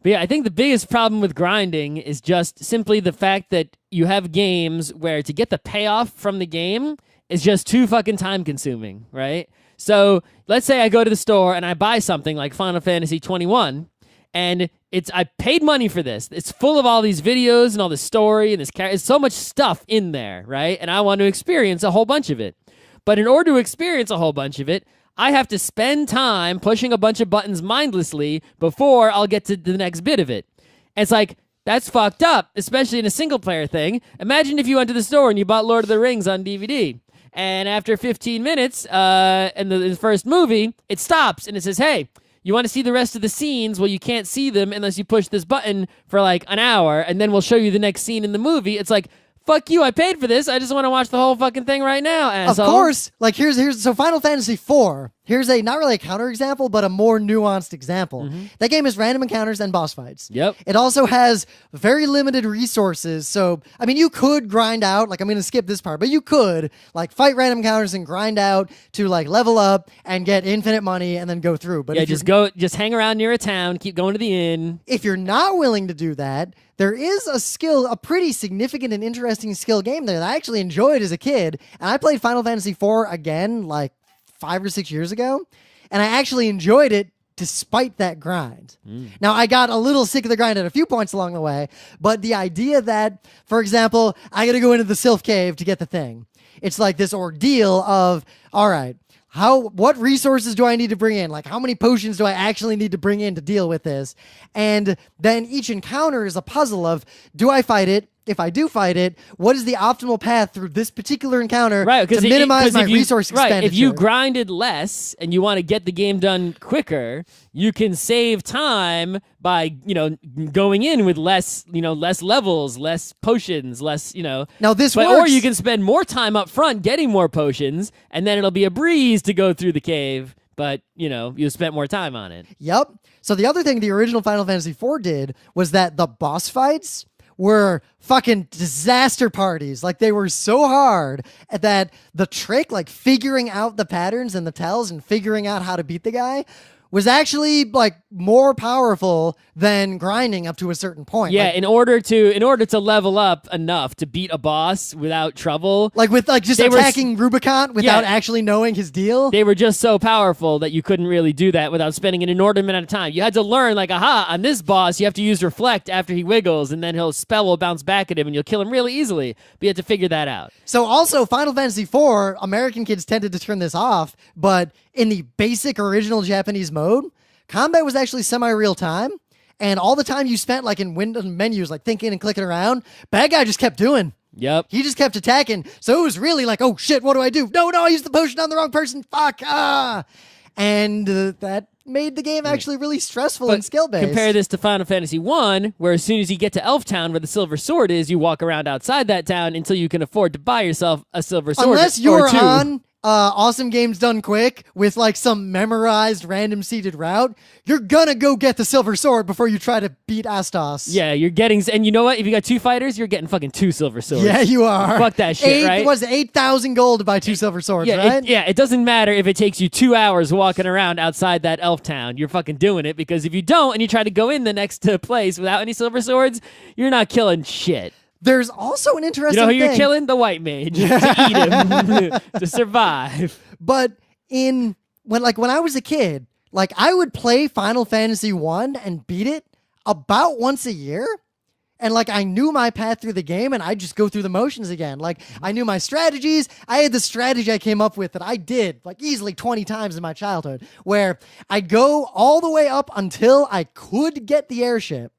S2: But yeah, I think the biggest problem with grinding is just simply the fact that you have games where to get the payoff from the game is just too fucking time consuming, right? So let's say I go to the store and I buy something like Final Fantasy 21, and I paid money for this. It's full of all these videos and all this story and there's so much stuff in there, right? And I want to experience a whole bunch of it. But in order to experience a whole bunch of it, I have to spend time pushing a bunch of buttons mindlessly before I'll get to the next bit of it. And it's like, that's fucked up, especially in a single-player thing. Imagine if you went to the store and you bought Lord of the Rings on DVD, and after 15 minutes in the first movie, it stops, and it says, hey, you want to see the rest of the scenes? Well, you can't see them unless you push this button for like an hour, and then we'll show you the next scene in the movie. It's like, fuck you, I paid for this. I just want to watch the whole fucking thing right now, asshole.
S1: Of course. Like, so Final Fantasy IV, here's not really a counterexample, but a more nuanced example. That game has random encounters and boss fights.
S2: Yep.
S1: It also has very limited resources. So, I mean, you could grind out, like, I'm going to skip this part, but you could, like, fight random encounters and grind out to, like, level up and get infinite money and then go through. But
S2: yeah, just hang around near a town, keep going to the inn.
S1: If you're not willing to do that, there is a pretty significant and interesting skill game there that I actually enjoyed as a kid. And I played Final Fantasy IV again like 5 or 6 years ago, and I actually enjoyed it despite that grind. Now, I got a little sick of the grind at a few points along the way, but the idea that, for example, I got to go into the Sylph Cave to get the thing. It's like this ordeal of, all right, what resources do I need to bring in? Like, how many potions do I actually need to bring in to deal with this? And then each encounter is a puzzle of, do I fight it? If I do fight it, what is the optimal path through this particular encounter to minimize my resource expenditure?
S2: Right, if you grinded less and you want to get the game done quicker, you can save time by, going in with less levels, less potions, less, Now
S1: this works.
S2: Or you can spend more time up front getting more potions, and then it'll be a breeze to go through the cave, but, you spent more time on it.
S1: Yep. So the other thing the original Final Fantasy IV did was that the boss fights were fucking disaster parties. Like, they were so hard that the trick, like figuring out the patterns and the tells and figuring out how to beat the guy, was actually like more powerful than grinding up to a certain point.
S2: Yeah, in order to level up enough to beat a boss without trouble,
S1: just attacking Rubicon without actually knowing his deal.
S2: They were just so powerful that you couldn't really do that without spending an inordinate amount of time. You had to learn, like, on this boss, you have to use Reflect after he wiggles, and then his spell will bounce back at him, and you'll kill him really easily. But you have to figure that out.
S1: So also, Final Fantasy IV, American kids tended to turn this off, but in the basic original Japanese mode, combat was actually semi-real time, and all the time you spent like in window menus, like thinking and clicking around, bad guy just kept doing.
S2: Yep.
S1: He just kept attacking, so it was really like, oh shit, what do I do? No, I used the potion on the wrong person. Fuck. And that made the game actually really stressful and skill-based.
S2: Compare this to Final Fantasy I, where as soon as you get to Elf Town, where the Silver Sword is, you walk around outside that town until you can afford to buy yourself a Silver Sword.
S1: Unless you're on Awesome Games Done Quick with like some memorized random seeded route, you're gonna go get the Silver Sword before you try to beat Astos.
S2: Yeah, you're getting, and you know what? If you got 2 fighters, you're getting fucking 2 Silver Swords.
S1: Yeah, you are.
S2: Fuck that shit, right?
S1: It was 8,000 gold to buy 2 Silver Swords, right?
S2: It doesn't matter if it takes you 2 hours walking around outside that elf town. You're fucking doing it, because if you don't and you try to go in the next place without any Silver Swords, you're not killing shit.
S1: There's also an interesting
S2: thing.
S1: You know who
S2: you're killing? The white mage. To eat him. To survive.
S1: But when I was a kid, like, I would play Final Fantasy 1 and beat it about once a year. And like, I knew my path through the game, and I'd just go through the motions again. Like, I knew my strategies. I had the strategy I came up with that I did like easily 20 times in my childhood, where I'd go all the way up until I could get the airship,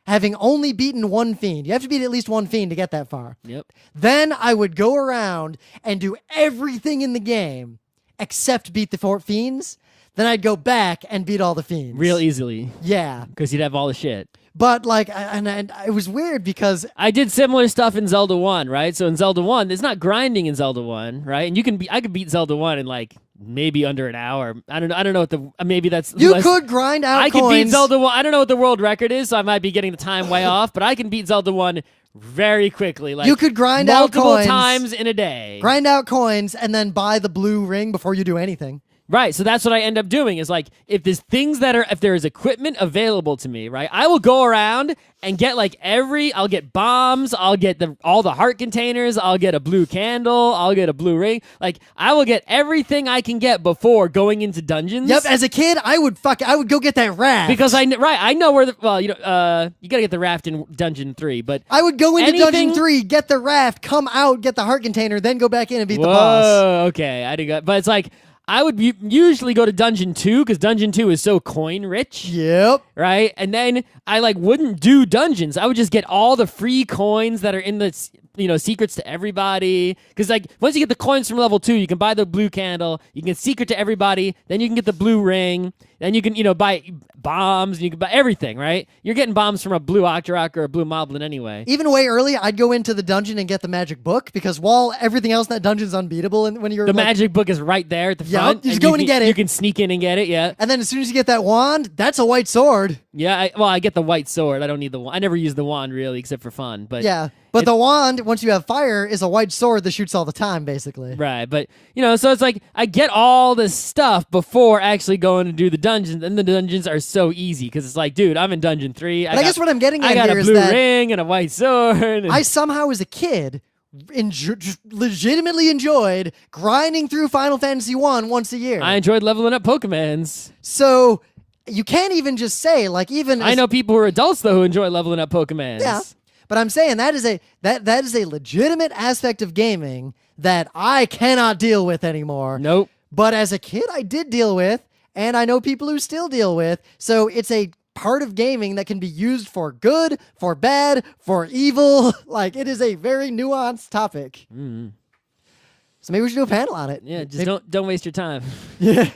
S1: having only beaten one fiend. You have to beat at least one fiend to get that far.
S2: Yep.
S1: Then I would go around and do everything in the game except beat the 4 fiends. Then I'd go back and beat all the fiends.
S2: Real easily.
S1: Yeah.
S2: Because you'd have all the shit.
S1: But like, and it was weird because
S2: I did similar stuff in Zelda 1, right? So in Zelda 1, there's not grinding in Zelda 1, right? And I could beat Zelda 1 in like maybe under an hour. I don't know what maybe that's
S1: could grind out
S2: I
S1: coins.
S2: could beat Zelda 1. I don't know what the world record is, so I might be getting the time way off, but I can beat Zelda 1 very quickly. Like
S1: you could grind out
S2: multiple
S1: coins,
S2: times in a day.
S1: grind out coins, and then buy the blue ring before you do anything.
S2: Right, so that's what I end up doing is like if there is equipment available to me, right, I will go around and get like I'll get bombs, I'll get all the heart containers, I'll get a blue candle, I'll get a blue ring. Like I will get everything I can get before going into dungeons.
S1: Yep, as a kid, I would go get that raft.
S2: Because I know where you gotta get the raft in Dungeon 3, but
S1: I would go into Dungeon 3, get the raft, come out, get the heart container, then go back in and beat the boss.
S2: Okay, I didn't go, but it's like I would usually go to Dungeon 2 because Dungeon 2 is so coin rich.
S1: Yep.
S2: Right? And then I wouldn't do dungeons. I would just get all the free coins that are in the secrets to everybody. Because once you get the coins from level 2, you can buy the blue candle, you can get secret to everybody, then you can get the blue ring, then you can buy bombs, and you can buy everything, right? You're getting bombs from a blue Octorok or a blue Moblin anyway.
S1: Even way early, I'd go into the dungeon and get the magic book because while everything else in that dungeon's unbeatable, and when you're
S2: the magic book is right there at the front.
S1: You just go in and get it.
S2: You can sneak in and get it, yeah.
S1: And then as soon as you get that wand, that's a white sword.
S2: Yeah, I get the white sword. I don't need the wand. I never use the wand really, except for fun. But
S1: yeah, but the wand, once you have fire, is a white sword that shoots all the time, basically.
S2: Right, but so it's like I get all this stuff before actually going to do the dungeons, and the dungeons are so easy because it's like, dude, I'm in Dungeon 3.
S1: I guess what I'm getting at
S2: I got
S1: here
S2: a
S1: is
S2: blue
S1: that
S2: ring and a white sword.
S1: I somehow, as a kid, just legitimately enjoyed grinding through Final Fantasy 1 once a year.
S2: I enjoyed leveling up Pokemons.
S1: So you can't even just say
S2: I know people who are adults though who enjoy leveling up Pokemons.
S1: Yeah. But I'm saying that is a legitimate aspect of gaming that I cannot deal with anymore.
S2: Nope.
S1: But as a kid, I did deal with, and I know people who still deal with. So it's a part of gaming that can be used for good, for bad, for evil. Like, it is a very nuanced topic.
S2: Mm-hmm.
S1: So maybe we should do a panel on it.
S2: Yeah, just don't waste your time.
S1: Yeah.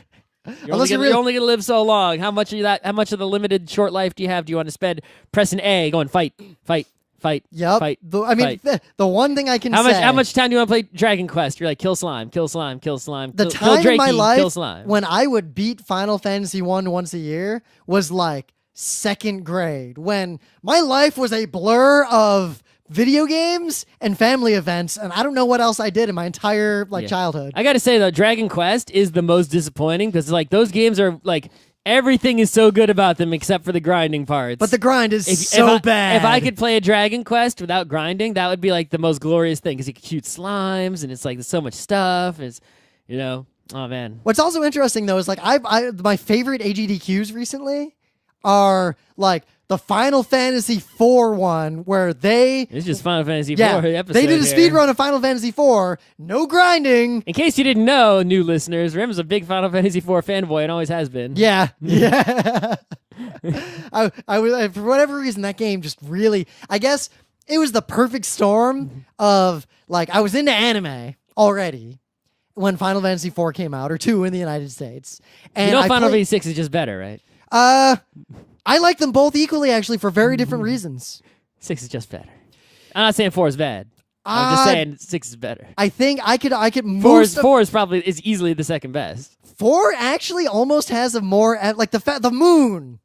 S2: You're only gonna live so long. How much of the limited short life do you have? Do you want to spend pressing A, going fight?
S1: Yep.
S2: Fight.
S1: The one thing I can
S2: say.
S1: How
S2: much time do you want to play Dragon Quest? You're like, kill slime, kill slime, kill slime.
S1: The
S2: kill
S1: time
S2: Drakey,
S1: in my life
S2: kill slime.
S1: when I would beat Final Fantasy 1 once a year was like second grade, when my life was a blur of video games and family events, and I don't know what else I did in my entire childhood.
S2: I gotta say though, Dragon Quest is the most disappointing because those games are everything is so good about them except for the grinding parts.
S1: But the grind is bad.
S2: If I could play a Dragon Quest without grinding, that would be the most glorious thing because you could shoot slimes and it's there's so much stuff. It's oh man.
S1: What's also interesting though is my favorite AGDQs recently are the Final Fantasy 4 one where
S2: It's just Final Fantasy 4 episode.
S1: They did a speed run of Final Fantasy 4, no grinding.
S2: In case you didn't know, new listeners, Rym's a big Final Fantasy 4 fanboy and always has been.
S1: Yeah. Yeah. I was, for whatever reason, that game just really, I guess it was the perfect storm of I was into anime already when Final Fantasy 4 came out, or 2 in the United States. And
S2: Final Fantasy 6 is just better, right?
S1: I like them both equally, actually, for very different reasons.
S2: 6 is just better. I'm not saying 4 is bad. I'm just saying 6 is better.
S1: I think I could
S2: 4 is probably easily the second best.
S1: 4 actually almost has a more the moon.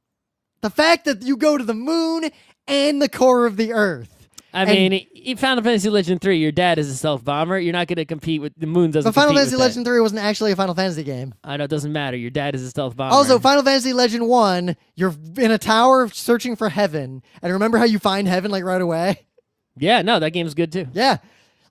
S1: The fact that you go to the moon and the core of the earth.
S2: I mean, in Final Fantasy Legend 3, your dad is a stealth bomber. You're not going to compete with the moon. Doesn't.
S1: But Final
S2: compete
S1: Fantasy
S2: with
S1: Legend 3 wasn't actually a Final Fantasy game.
S2: I know it doesn't matter. Your dad is a stealth bomber.
S1: Also, Final Fantasy Legend 1, you're in a tower searching for heaven, and remember how you find heaven right away?
S2: Yeah, no, that game's good too.
S1: Yeah.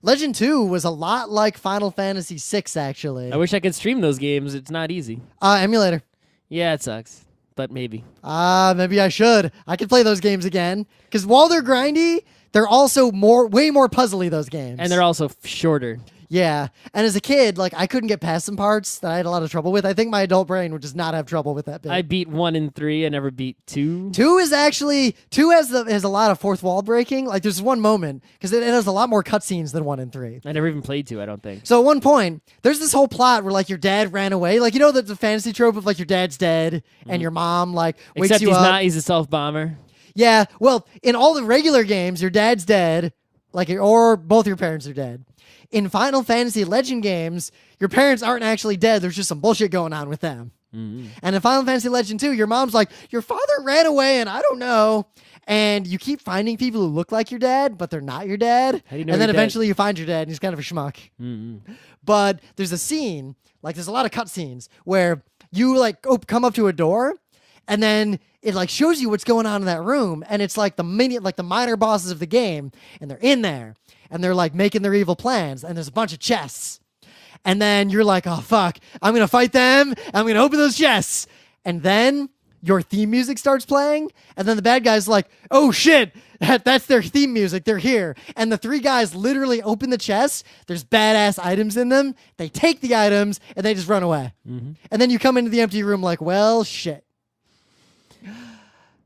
S1: Legend 2 was a lot like Final Fantasy 6, actually.
S2: I wish I could stream those games. It's not easy.
S1: Emulator.
S2: Yeah, it sucks. But maybe.
S1: Maybe I should. I could play those games again. Because while they're grindy, they're also way more puzzly, those games.
S2: And they're also shorter.
S1: Yeah. And as a kid, I couldn't get past some parts that I had a lot of trouble with. I think my adult brain would just not have trouble with that bit.
S2: I beat 1 and 3. I never beat 2.
S1: 2 has a lot of fourth wall breaking. There's one moment, because it has a lot more cutscenes than 1 and 3.
S2: I never even played 2, I don't think.
S1: So at one point, there's this whole plot where your dad ran away. The fantasy trope of your dad's dead and your mom wakes
S2: Except
S1: you up.
S2: Except he's not. He's a stealth bomber.
S1: Yeah. Well, in all the regular games, your dad's dead, or both your parents are dead. In Final Fantasy Legend games, your parents aren't actually dead. There's just some bullshit going on with them. Mm-hmm. And in Final Fantasy Legend 2, your mom's like, your father ran away and I don't know. And you keep finding people who look like your dad, but they're not your dad.
S2: How do you know
S1: and then
S2: your
S1: eventually you find your dad, and he's kind of a schmuck.
S2: Mm-hmm.
S1: But there's a scene, like there's a lot of cutscenes where you like come up to a door, and then it like shows you what's going on in that room, and it's like the minor bosses of the game, and they're in there, and they're like making their evil plans, and there's a bunch of chests. And then you're like, oh, fuck, I'm going to fight them. I'm going to open those chests. And then your theme music starts playing. And then the bad guy's like, oh, shit, that's their theme music. They're here. And the three guys literally open the chests. There's badass items in them. They take the items and they just run away. Mm-hmm. And then you come into the empty room like, well, shit.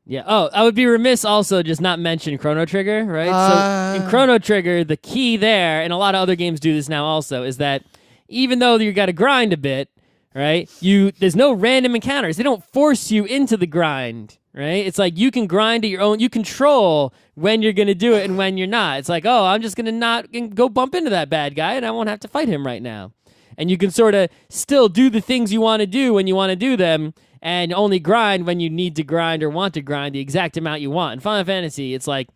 S2: Yeah. Oh, I would be remiss also just not mention Chrono Trigger, right? So in Chrono Trigger, the key there, and a lot of other games do this now also, is that even though you got to grind a bit, right? There's no random encounters. They don't force you into the grind, right? It's like you can grind at your own. You control when you're going to do it and when you're not. It's like, oh, I'm just going to not go bump into that bad guy, and I won't have to fight him right now. And you can sort of still do the things you want to do when you want to do them, and only grind when you need to grind or want to grind the exact amount you want. In Final Fantasy, it's like,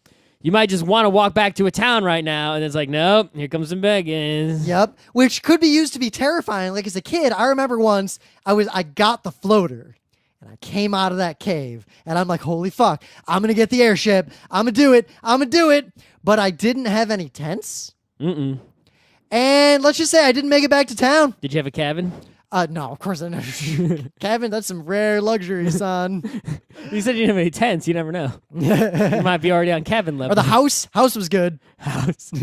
S2: you might just want to walk back to a town right now, and it's like, nope, here comes some beggars.
S1: Yep, which could be used to be terrifying. Like as a kid, I remember once I got the floater, and I came out of that cave, and I'm like, holy fuck, I'm gonna get the airship. I'm gonna do it. But I didn't have any tents.
S2: Mm-mm.
S1: And let's just say I didn't make it back to town.
S2: Did you have a cabin?
S1: No, of course I never. Cabin, that's some rare luxury, son.
S2: You said you didn't have any tents. You never know. You might be already on cabin level.
S1: Or the house. House was good.
S2: House.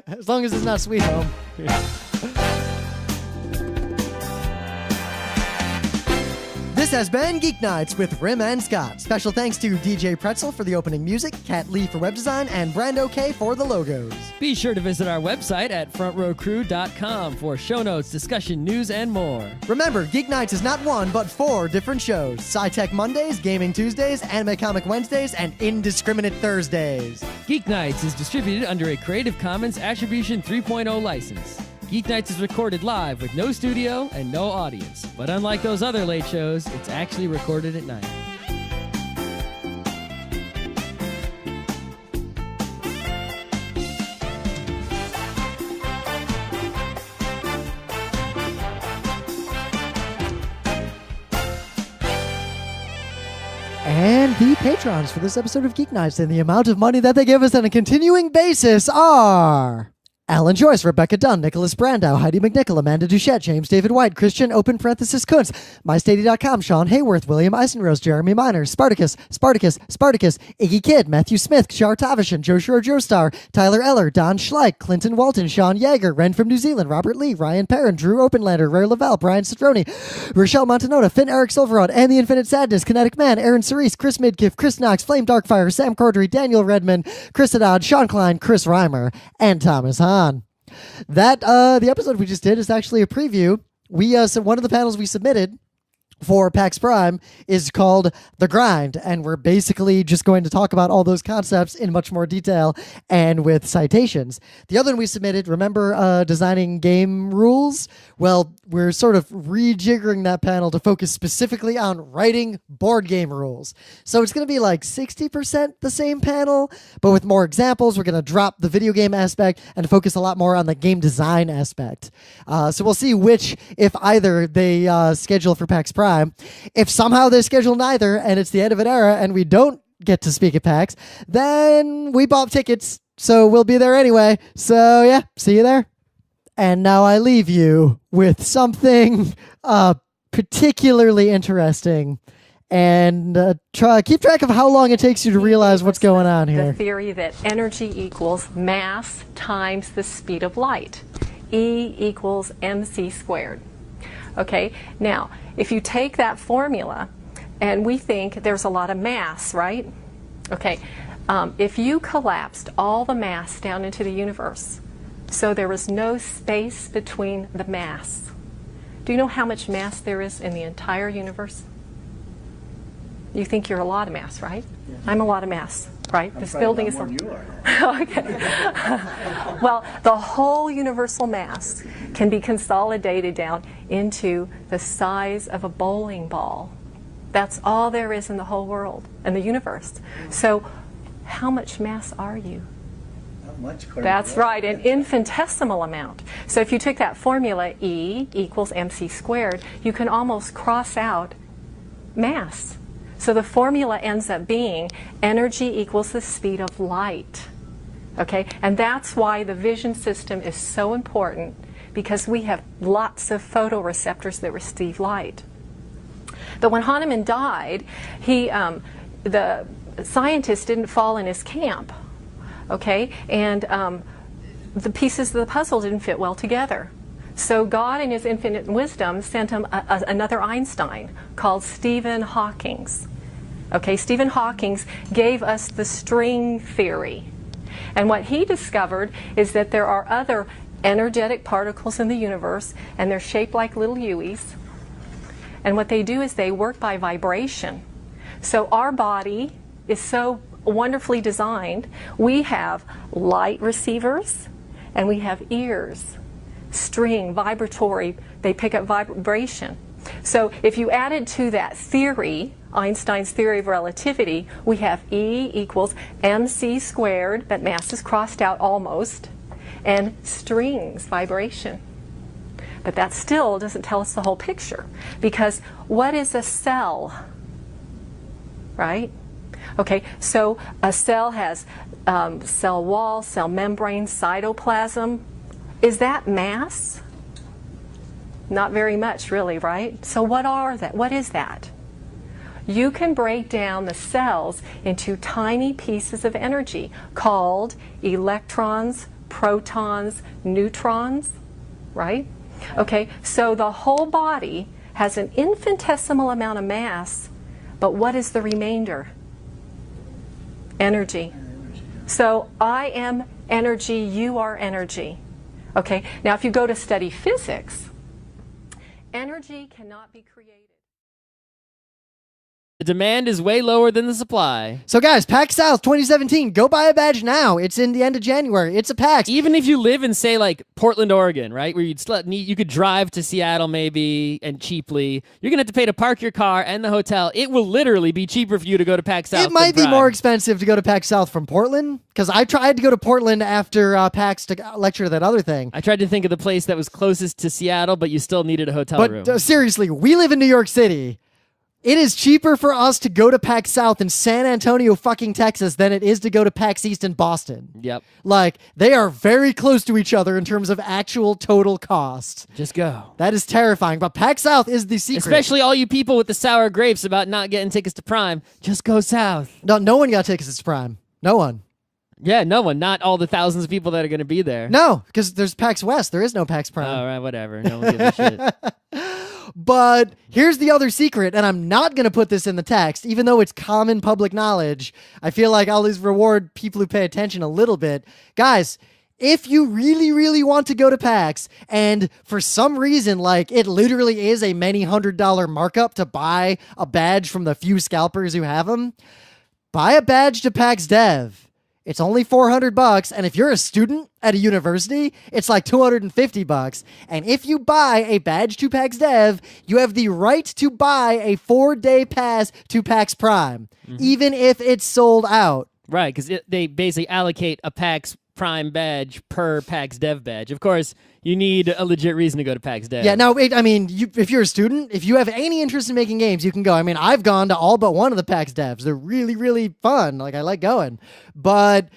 S1: As long as it's not Sweet Home. This has been Geek Nights with Rym and Scott. Special thanks to DJ Pretzel for the opening music, Kat Lee for web design, and Brando K for the logos.
S2: Be sure to visit our website at frontrowcrew.com for show notes, discussion, news, and more.
S1: Remember, Geek Nights is not one, but 4 different shows. Sci-Tech Mondays, Gaming Tuesdays, Anime Comic Wednesdays, and Indiscriminate Thursdays.
S2: Geek Nights is distributed under a Creative Commons Attribution 3.0 license. Geek Nights is recorded live with no studio and no audience. But unlike those other late shows, it's actually recorded at night.
S1: And the patrons for this episode of Geek Nights and the amount of money that they give us on a continuing basis are... Alan Joyce, Rebecca Dunn, Nicholas Brandow, Heidi McNichol, Amanda Duchette, James David White, Christian, open parenthesis, Kuntz, MyStady.com, Sean Hayworth, William Eisenrose, Jeremy Miner, Spartacus, Iggy Kidd, Matthew Smith, Shar Tavishan, Joshua Joestar, Tyler Eller, Don Schleich, Clinton Walton, Sean Yeager, Ren from New Zealand, Robert Lee, Ryan Perrin, Drew Openlander, Ray Lavelle, Brian Citroni, Rochelle Montanota, Finn Eric Silverrod, and the Infinite Sadness, Kinetic Man, Aaron Cerise, Chris Midkiff, Chris Knox, Flame Darkfire, Sam Cordry, Daniel Redman, Chris Haddad, Sean Klein, Chris Reimer, and Thomas Hahn. That the episode we just did is actually a preview. So one of the panels we submitted for PAX Prime is called The Grind, and we're basically just going to talk about all those concepts in much more detail and with citations. The other one we submitted, remember designing game rules? Well, we're sort of rejiggering that panel to focus specifically on writing board game rules. So it's going to be like 60% the same panel, but with more examples. We're going to drop the video game aspect and focus a lot more on the game design aspect. So we'll see which, if either, they schedule for PAX Prime. If somehow they schedule neither and it's the end of an era and we don't get to speak at PAX, then we bought tickets, so we'll be there anyway. So yeah, see you there. And now I leave you with something particularly interesting. And keep track of how long it takes you to realize what's going on here.
S3: The theory that energy equals mass times the speed of light. E equals mc squared. Okay, now, if you take that formula, and we think there's a lot of mass, right? Okay, if you collapsed all the mass down into the universe, so there was no space between the mass, do you know how much mass there is in the entire universe? You think you're a lot of mass, right? Yeah. I'm a lot of mass, right? This building is... Okay. Well, the whole universal mass can be consolidated down into the size of a bowling ball. That's all there is in the whole world and the universe. So how much mass are you?
S4: Not much.
S3: That's right, an infinitesimal amount. So if you took that formula, E equals mc squared, you can almost cross out mass. So the formula ends up being energy equals the speed of light. Okay, and that's why the vision system is so important, because we have lots of photoreceptors that receive light. But when Hahnemann died, the scientist didn't fall in his camp, okay, and the pieces of the puzzle didn't fit well together. So God, in His infinite wisdom, sent him another Einstein called Stephen Hawking. Okay, Stephen Hawking gave us the string theory. And what he discovered is that there are other energetic particles in the universe, and they're shaped like little U's. And what they do is they work by vibration. So our body is so wonderfully designed. We have light receivers, and we have ears, string, vibratory, they pick up vibration. So if you added to that theory, Einstein's theory of relativity, we have E equals mc squared, but mass is crossed out almost, and strings, vibration. But that still doesn't tell us the whole picture, because what is a cell? Right? Okay, so a cell has cell wall, cell membrane, cytoplasm. Is that mass? Not very much, really, right? So what are that? What is that? You can break down the cells into tiny pieces of energy called electrons, protons, neutrons, right? Okay, so the whole body has an infinitesimal amount of mass, but what is the remainder? Energy. So I am energy, you are energy. Okay, now if you go to study physics, energy cannot be created.
S2: The demand is way lower than the supply.
S1: So guys, PAX South 2017, go buy a badge now. It's in the end of January. It's a PAX.
S2: Even if you live in, say, like Portland, Oregon, right, where you could drive to Seattle maybe and cheaply, you're going to have to pay to park your car and the hotel. It will literally be cheaper for you to go to PAX South.
S1: It might be more expensive to go to PAX South from Portland, because I tried to go to Portland after PAX to lecture that other thing.
S2: I tried to think of the place that was closest to Seattle, but you still needed a hotel room.
S1: But seriously, we live in New York City. It is cheaper for us to go to PAX South in San Antonio, fucking Texas, than it is to go to PAX East in Boston.
S2: Yep.
S1: Like, they are very close to each other in terms of actual total cost.
S2: Just go.
S1: That is terrifying, but PAX South is the secret.
S2: Especially all you people with the sour grapes about not getting tickets to Prime. Just go south.
S1: No one got tickets to Prime. No one.
S2: Yeah, no one. Not all the thousands of people that are going to be there.
S1: No, because there's PAX West. There is no PAX Prime.
S2: All right, whatever. No one gives a shit.
S1: But here's the other secret, and I'm not going to put this in the text, even though it's common public knowledge. I feel like I'll always reward people who pay attention a little bit. Guys, if you really, really want to go to PAX, and for some reason, like, it literally is a many $100 markup to buy a badge from the few scalpers who have them, buy a badge to PAX Dev. It's only $400, and if you're a student at a university, it's like $250. And if you buy a badge to PAX Dev, you have the right to buy a 4-day pass to PAX Prime, even if it's sold out.
S2: Right, because they basically allocate a PAX Prime badge per PAX Dev badge. Of course, you need a legit reason to go to PAX Dev.
S1: Yeah, no, if you're a student, if you have any interest in making games, you can go. I mean, I've gone to all but one of the PAX Devs. They're really, really fun. Like, I like going. But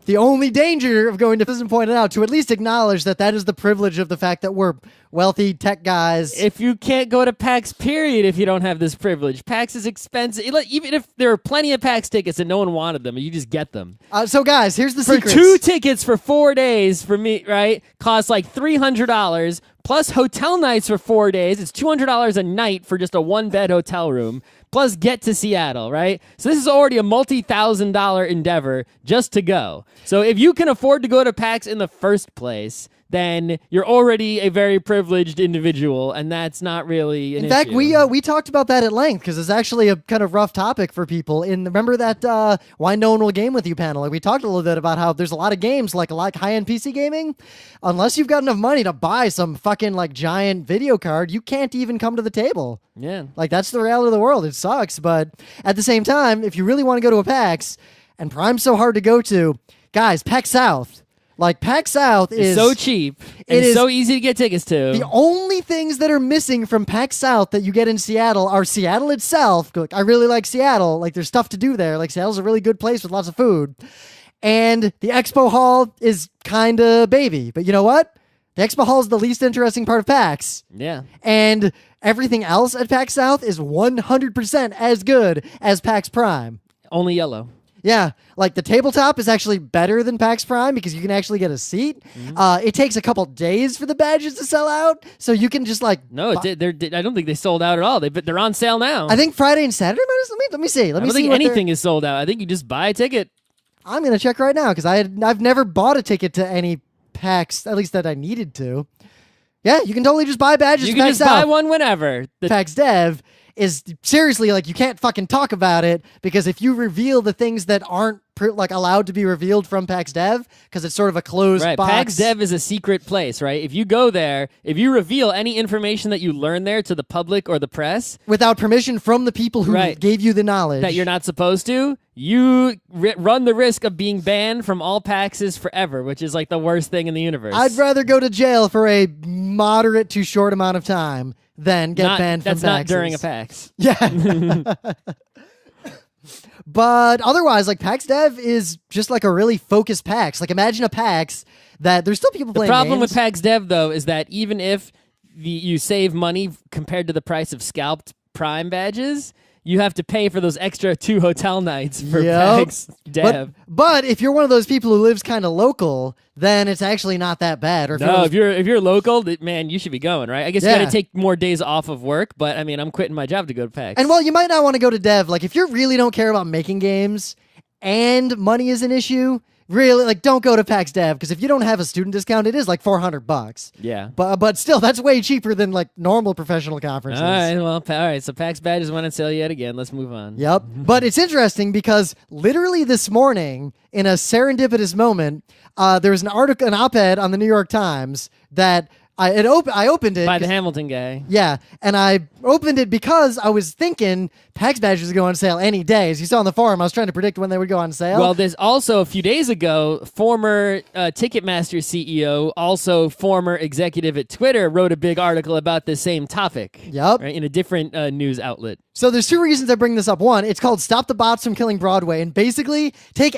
S1: the only danger of going to Prison pointed out to at least acknowledge that is the privilege of the fact that we're wealthy tech guys.
S2: If you can't go to PAX, period, if you don't have this privilege. PAX is expensive. Even if there are plenty of PAX tickets and no one wanted them, you just get them.
S1: So, guys, here's the secret.
S2: For 2 tickets for 4 days for me, right, costs like $300, plus hotel nights for 4 days. It's $200 a night for just a 1-bed hotel room, plus get to Seattle, right? So this is already a multi-$1,000 endeavor just to go. So if you can afford to go to PAX in the first place, then you're already a very privileged individual, and that's not really an
S1: In fact,
S2: issue.
S1: we talked about that at length because it's actually a kind of rough topic for people. Remember that Why No One Will Game With You panel? Like, we talked a little bit about how there's a lot of games, like a lot of high-end PC gaming. Unless you've got enough money to buy some fucking like giant video card, you can't even come to the table.
S2: Yeah.
S1: Like, that's the reality of the world. It sucks, but at the same time, if you really want to go to a PAX, and Prime's so hard to go to, guys, PAX South. Like, PAX South is
S2: so cheap and
S1: is
S2: so easy to get tickets to.
S1: the only things that are missing from PAX South that you get in Seattle are Seattle itself. Like, I really like Seattle. Like, there's stuff to do there. Like, Seattle's a really good place with lots of food. And the expo hall is kind of baby. But you know what? The expo hall is the least interesting part of PAX.
S2: Yeah.
S1: And everything else at PAX South is 100% as good as PAX Prime.
S2: Only yellow.
S1: Yeah, like the tabletop is actually better than PAX Prime because you can actually get a seat. It takes a couple days for the badges to sell out, so you can just like.
S2: No, I don't think they sold out at all. They're on sale now.
S1: I think Friday and Saturday. Let me see.
S2: I don't think anything is sold out. I think you just buy a ticket.
S1: I'm gonna check right now because I've never bought a ticket to any PAX, at least that I needed to. Yeah, you can totally just buy badges.
S2: You
S1: to
S2: can
S1: PAX
S2: just buy
S1: South.
S2: one whenever.
S1: PAX Dev is seriously like you can't fucking talk about it because if you reveal the things that aren't like allowed to be revealed from PAX Dev because it's sort of a closed box.
S2: PAX Dev is a secret place, right? If you go there, if you reveal any information that you learn there to the public or the press
S1: without permission from the people who gave you the knowledge
S2: that you're not supposed to, you run the risk of being banned from all PAXs forever, which is like the worst thing in the universe.
S1: I'd rather go to jail for a moderate to short amount of time than get banned from PAXs.
S2: That's not during a PAX.
S1: Yeah. But otherwise, like PAX Dev is just like a really focused PAX. Like imagine a PAX that there's still people playing
S2: The problem
S1: games.
S2: with PAX Dev, though, is that even if you save money compared to the price of scalped Prime badges, you have to pay for those extra 2 hotel nights for PAX Dev.
S1: But if you're one of those people who lives kind of local, then it's actually not that bad. Or
S2: if you're local, man, you should be going, right? I guess you got to take more days off of work, but I mean, I'm quitting my job to go to PAX.
S1: And well, you might not want to go to Dev. Like if you really don't care about making games and money is an issue, really, like don't go to PAX Dev because if you don't have a student discount, it is like $400.
S2: Yeah,
S1: but still, that's way cheaper than like normal professional conferences.
S2: All right. So PAX badges went on sale yet again. Let's move on.
S1: Yep. But it's interesting because literally this morning, in a serendipitous moment, there was an op-ed on the New York Times that I opened it
S2: by the Hamilton guy.
S1: Yeah, and I opened it because I was thinking PAX badges would go on sale any day. As you saw on the forum, I was trying to predict when they would go on sale.
S2: Well, there's also a few days ago, former Ticketmaster CEO, also former executive at Twitter, wrote a big article about this same topic.
S1: Yep.
S2: Right, in a different news outlet.
S1: So there's 2 reasons I bring this up. One, it's called Stop the Bots from Killing Broadway, and basically take...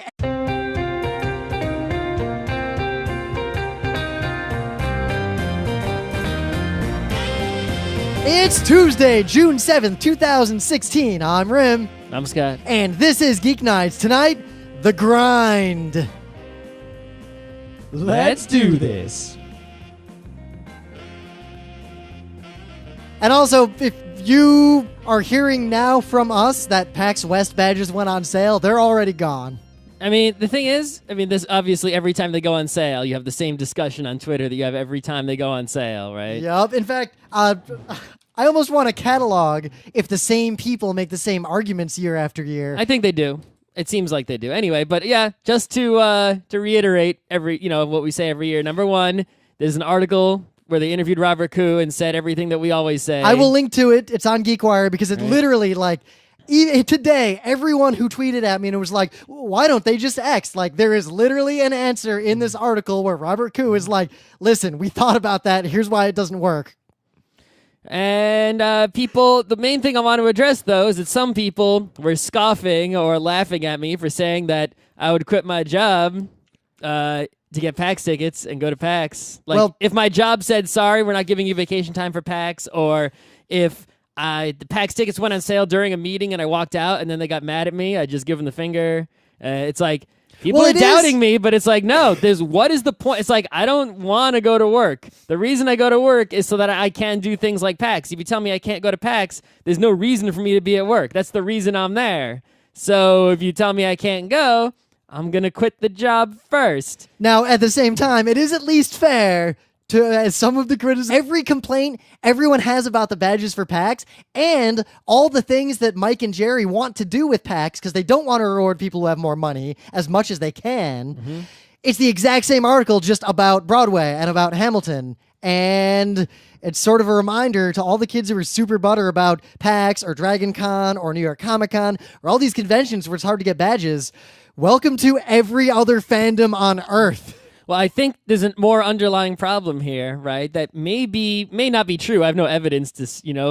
S1: It's Tuesday, June 7th, 2016. I'm Rym.
S2: I'm Scott.
S1: And this is Geek Nights. Tonight, The Grind.
S2: Let's do this.
S1: And also, if you are hearing now from us that PAX West badges went on sale, they're already gone.
S2: I mean, the thing is, this obviously every time they go on sale, you have the same discussion on Twitter that you have every time they go on sale, right?
S1: Yep. In fact, I almost want a catalog if the same people make the same arguments year after year.
S2: I think they do. It seems like they do. Anyway, but yeah, just to reiterate what we say every year. Number one, there's an article where they interviewed Robert Koo and said everything that we always say.
S1: I will link to it. It's on GeekWire because it literally even today, everyone who tweeted at me and it was like, why don't they just X? Like, there is literally an answer in this article where Robert Koo is like, listen, we thought about that. Here's why it doesn't work.
S2: And the main thing I want to address, though, is that some people were scoffing or laughing at me for saying that I would quit my job to get PAX tickets and go to PAX. Like, if my job said, sorry, we're not giving you vacation time for PAX, or if the PAX tickets went on sale during a meeting and I walked out and then they got mad at me, I just give them the finger. It's like, people are doubting me, but it's like, no, what is the point? It's like, I don't want to go to work. The reason I go to work is so that I can do things like PAX. If you tell me I can't go to PAX, there's no reason for me to be at work. That's the reason I'm there. So if you tell me I can't go, I'm going to quit the job first.
S1: Now, at the same time, it is at least fair to, as some of the criticism, every complaint everyone has about the badges for PAX and all the things that Mike and Jerry want to do with PAX because they don't want to reward people who have more money as much as they can. It's the exact same article just about Broadway and about Hamilton. And it's sort of a reminder to all the kids who are super butter about PAX or Dragon Con or New York Comic Con or all these conventions where it's hard to get badges. Welcome to every other fandom on Earth.
S2: Well, I think there's a more underlying problem here, right? That may not be true. I have no evidence to,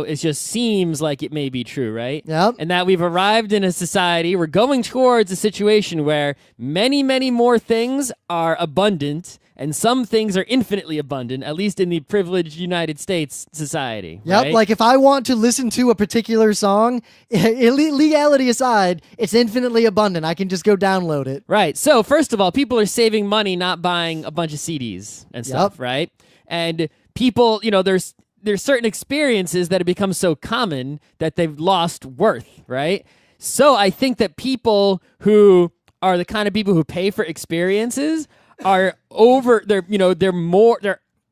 S2: it just seems like it may be true, right?
S1: Yep.
S2: And that we've arrived in a society, we're going towards a situation where many, many more things are abundant and some things are infinitely abundant, at least in the privileged United States society.
S1: Yep,
S2: right?
S1: like if I want to listen to a particular song, legality aside, it's infinitely abundant. I can just go download it.
S2: Right. So, first of all, people are saving money not buying a bunch of CDs and stuff,
S1: Yep.
S2: right? And people, there's certain experiences that have become so common that they've lost worth, right? So, I think that people who are the kind of people who pay for experiences are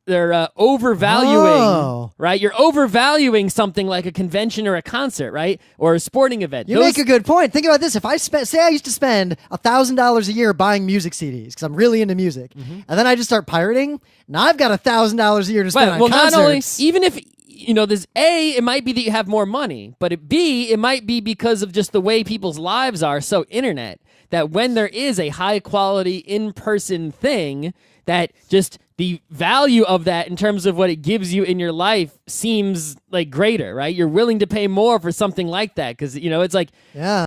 S2: they're overvaluing,
S1: Oh.
S2: right? You're overvaluing something like a convention or a concert, right? Or a sporting event.
S1: You make a good point. Think about this. If I say I used to spend $1,000 a year buying music CDs because I'm really into music, and then I just start pirating, now I've got $1,000 a year to spend on concerts.
S2: Not only, even if, there's A, it might be that you have more money, but B, it might be because of just the way people's lives are so internet, that when there is a high-quality in-person thing, that just the value of that in terms of what it gives you in your life seems like greater, right? You're willing to pay more for something like that because, it's like...
S1: Yeah.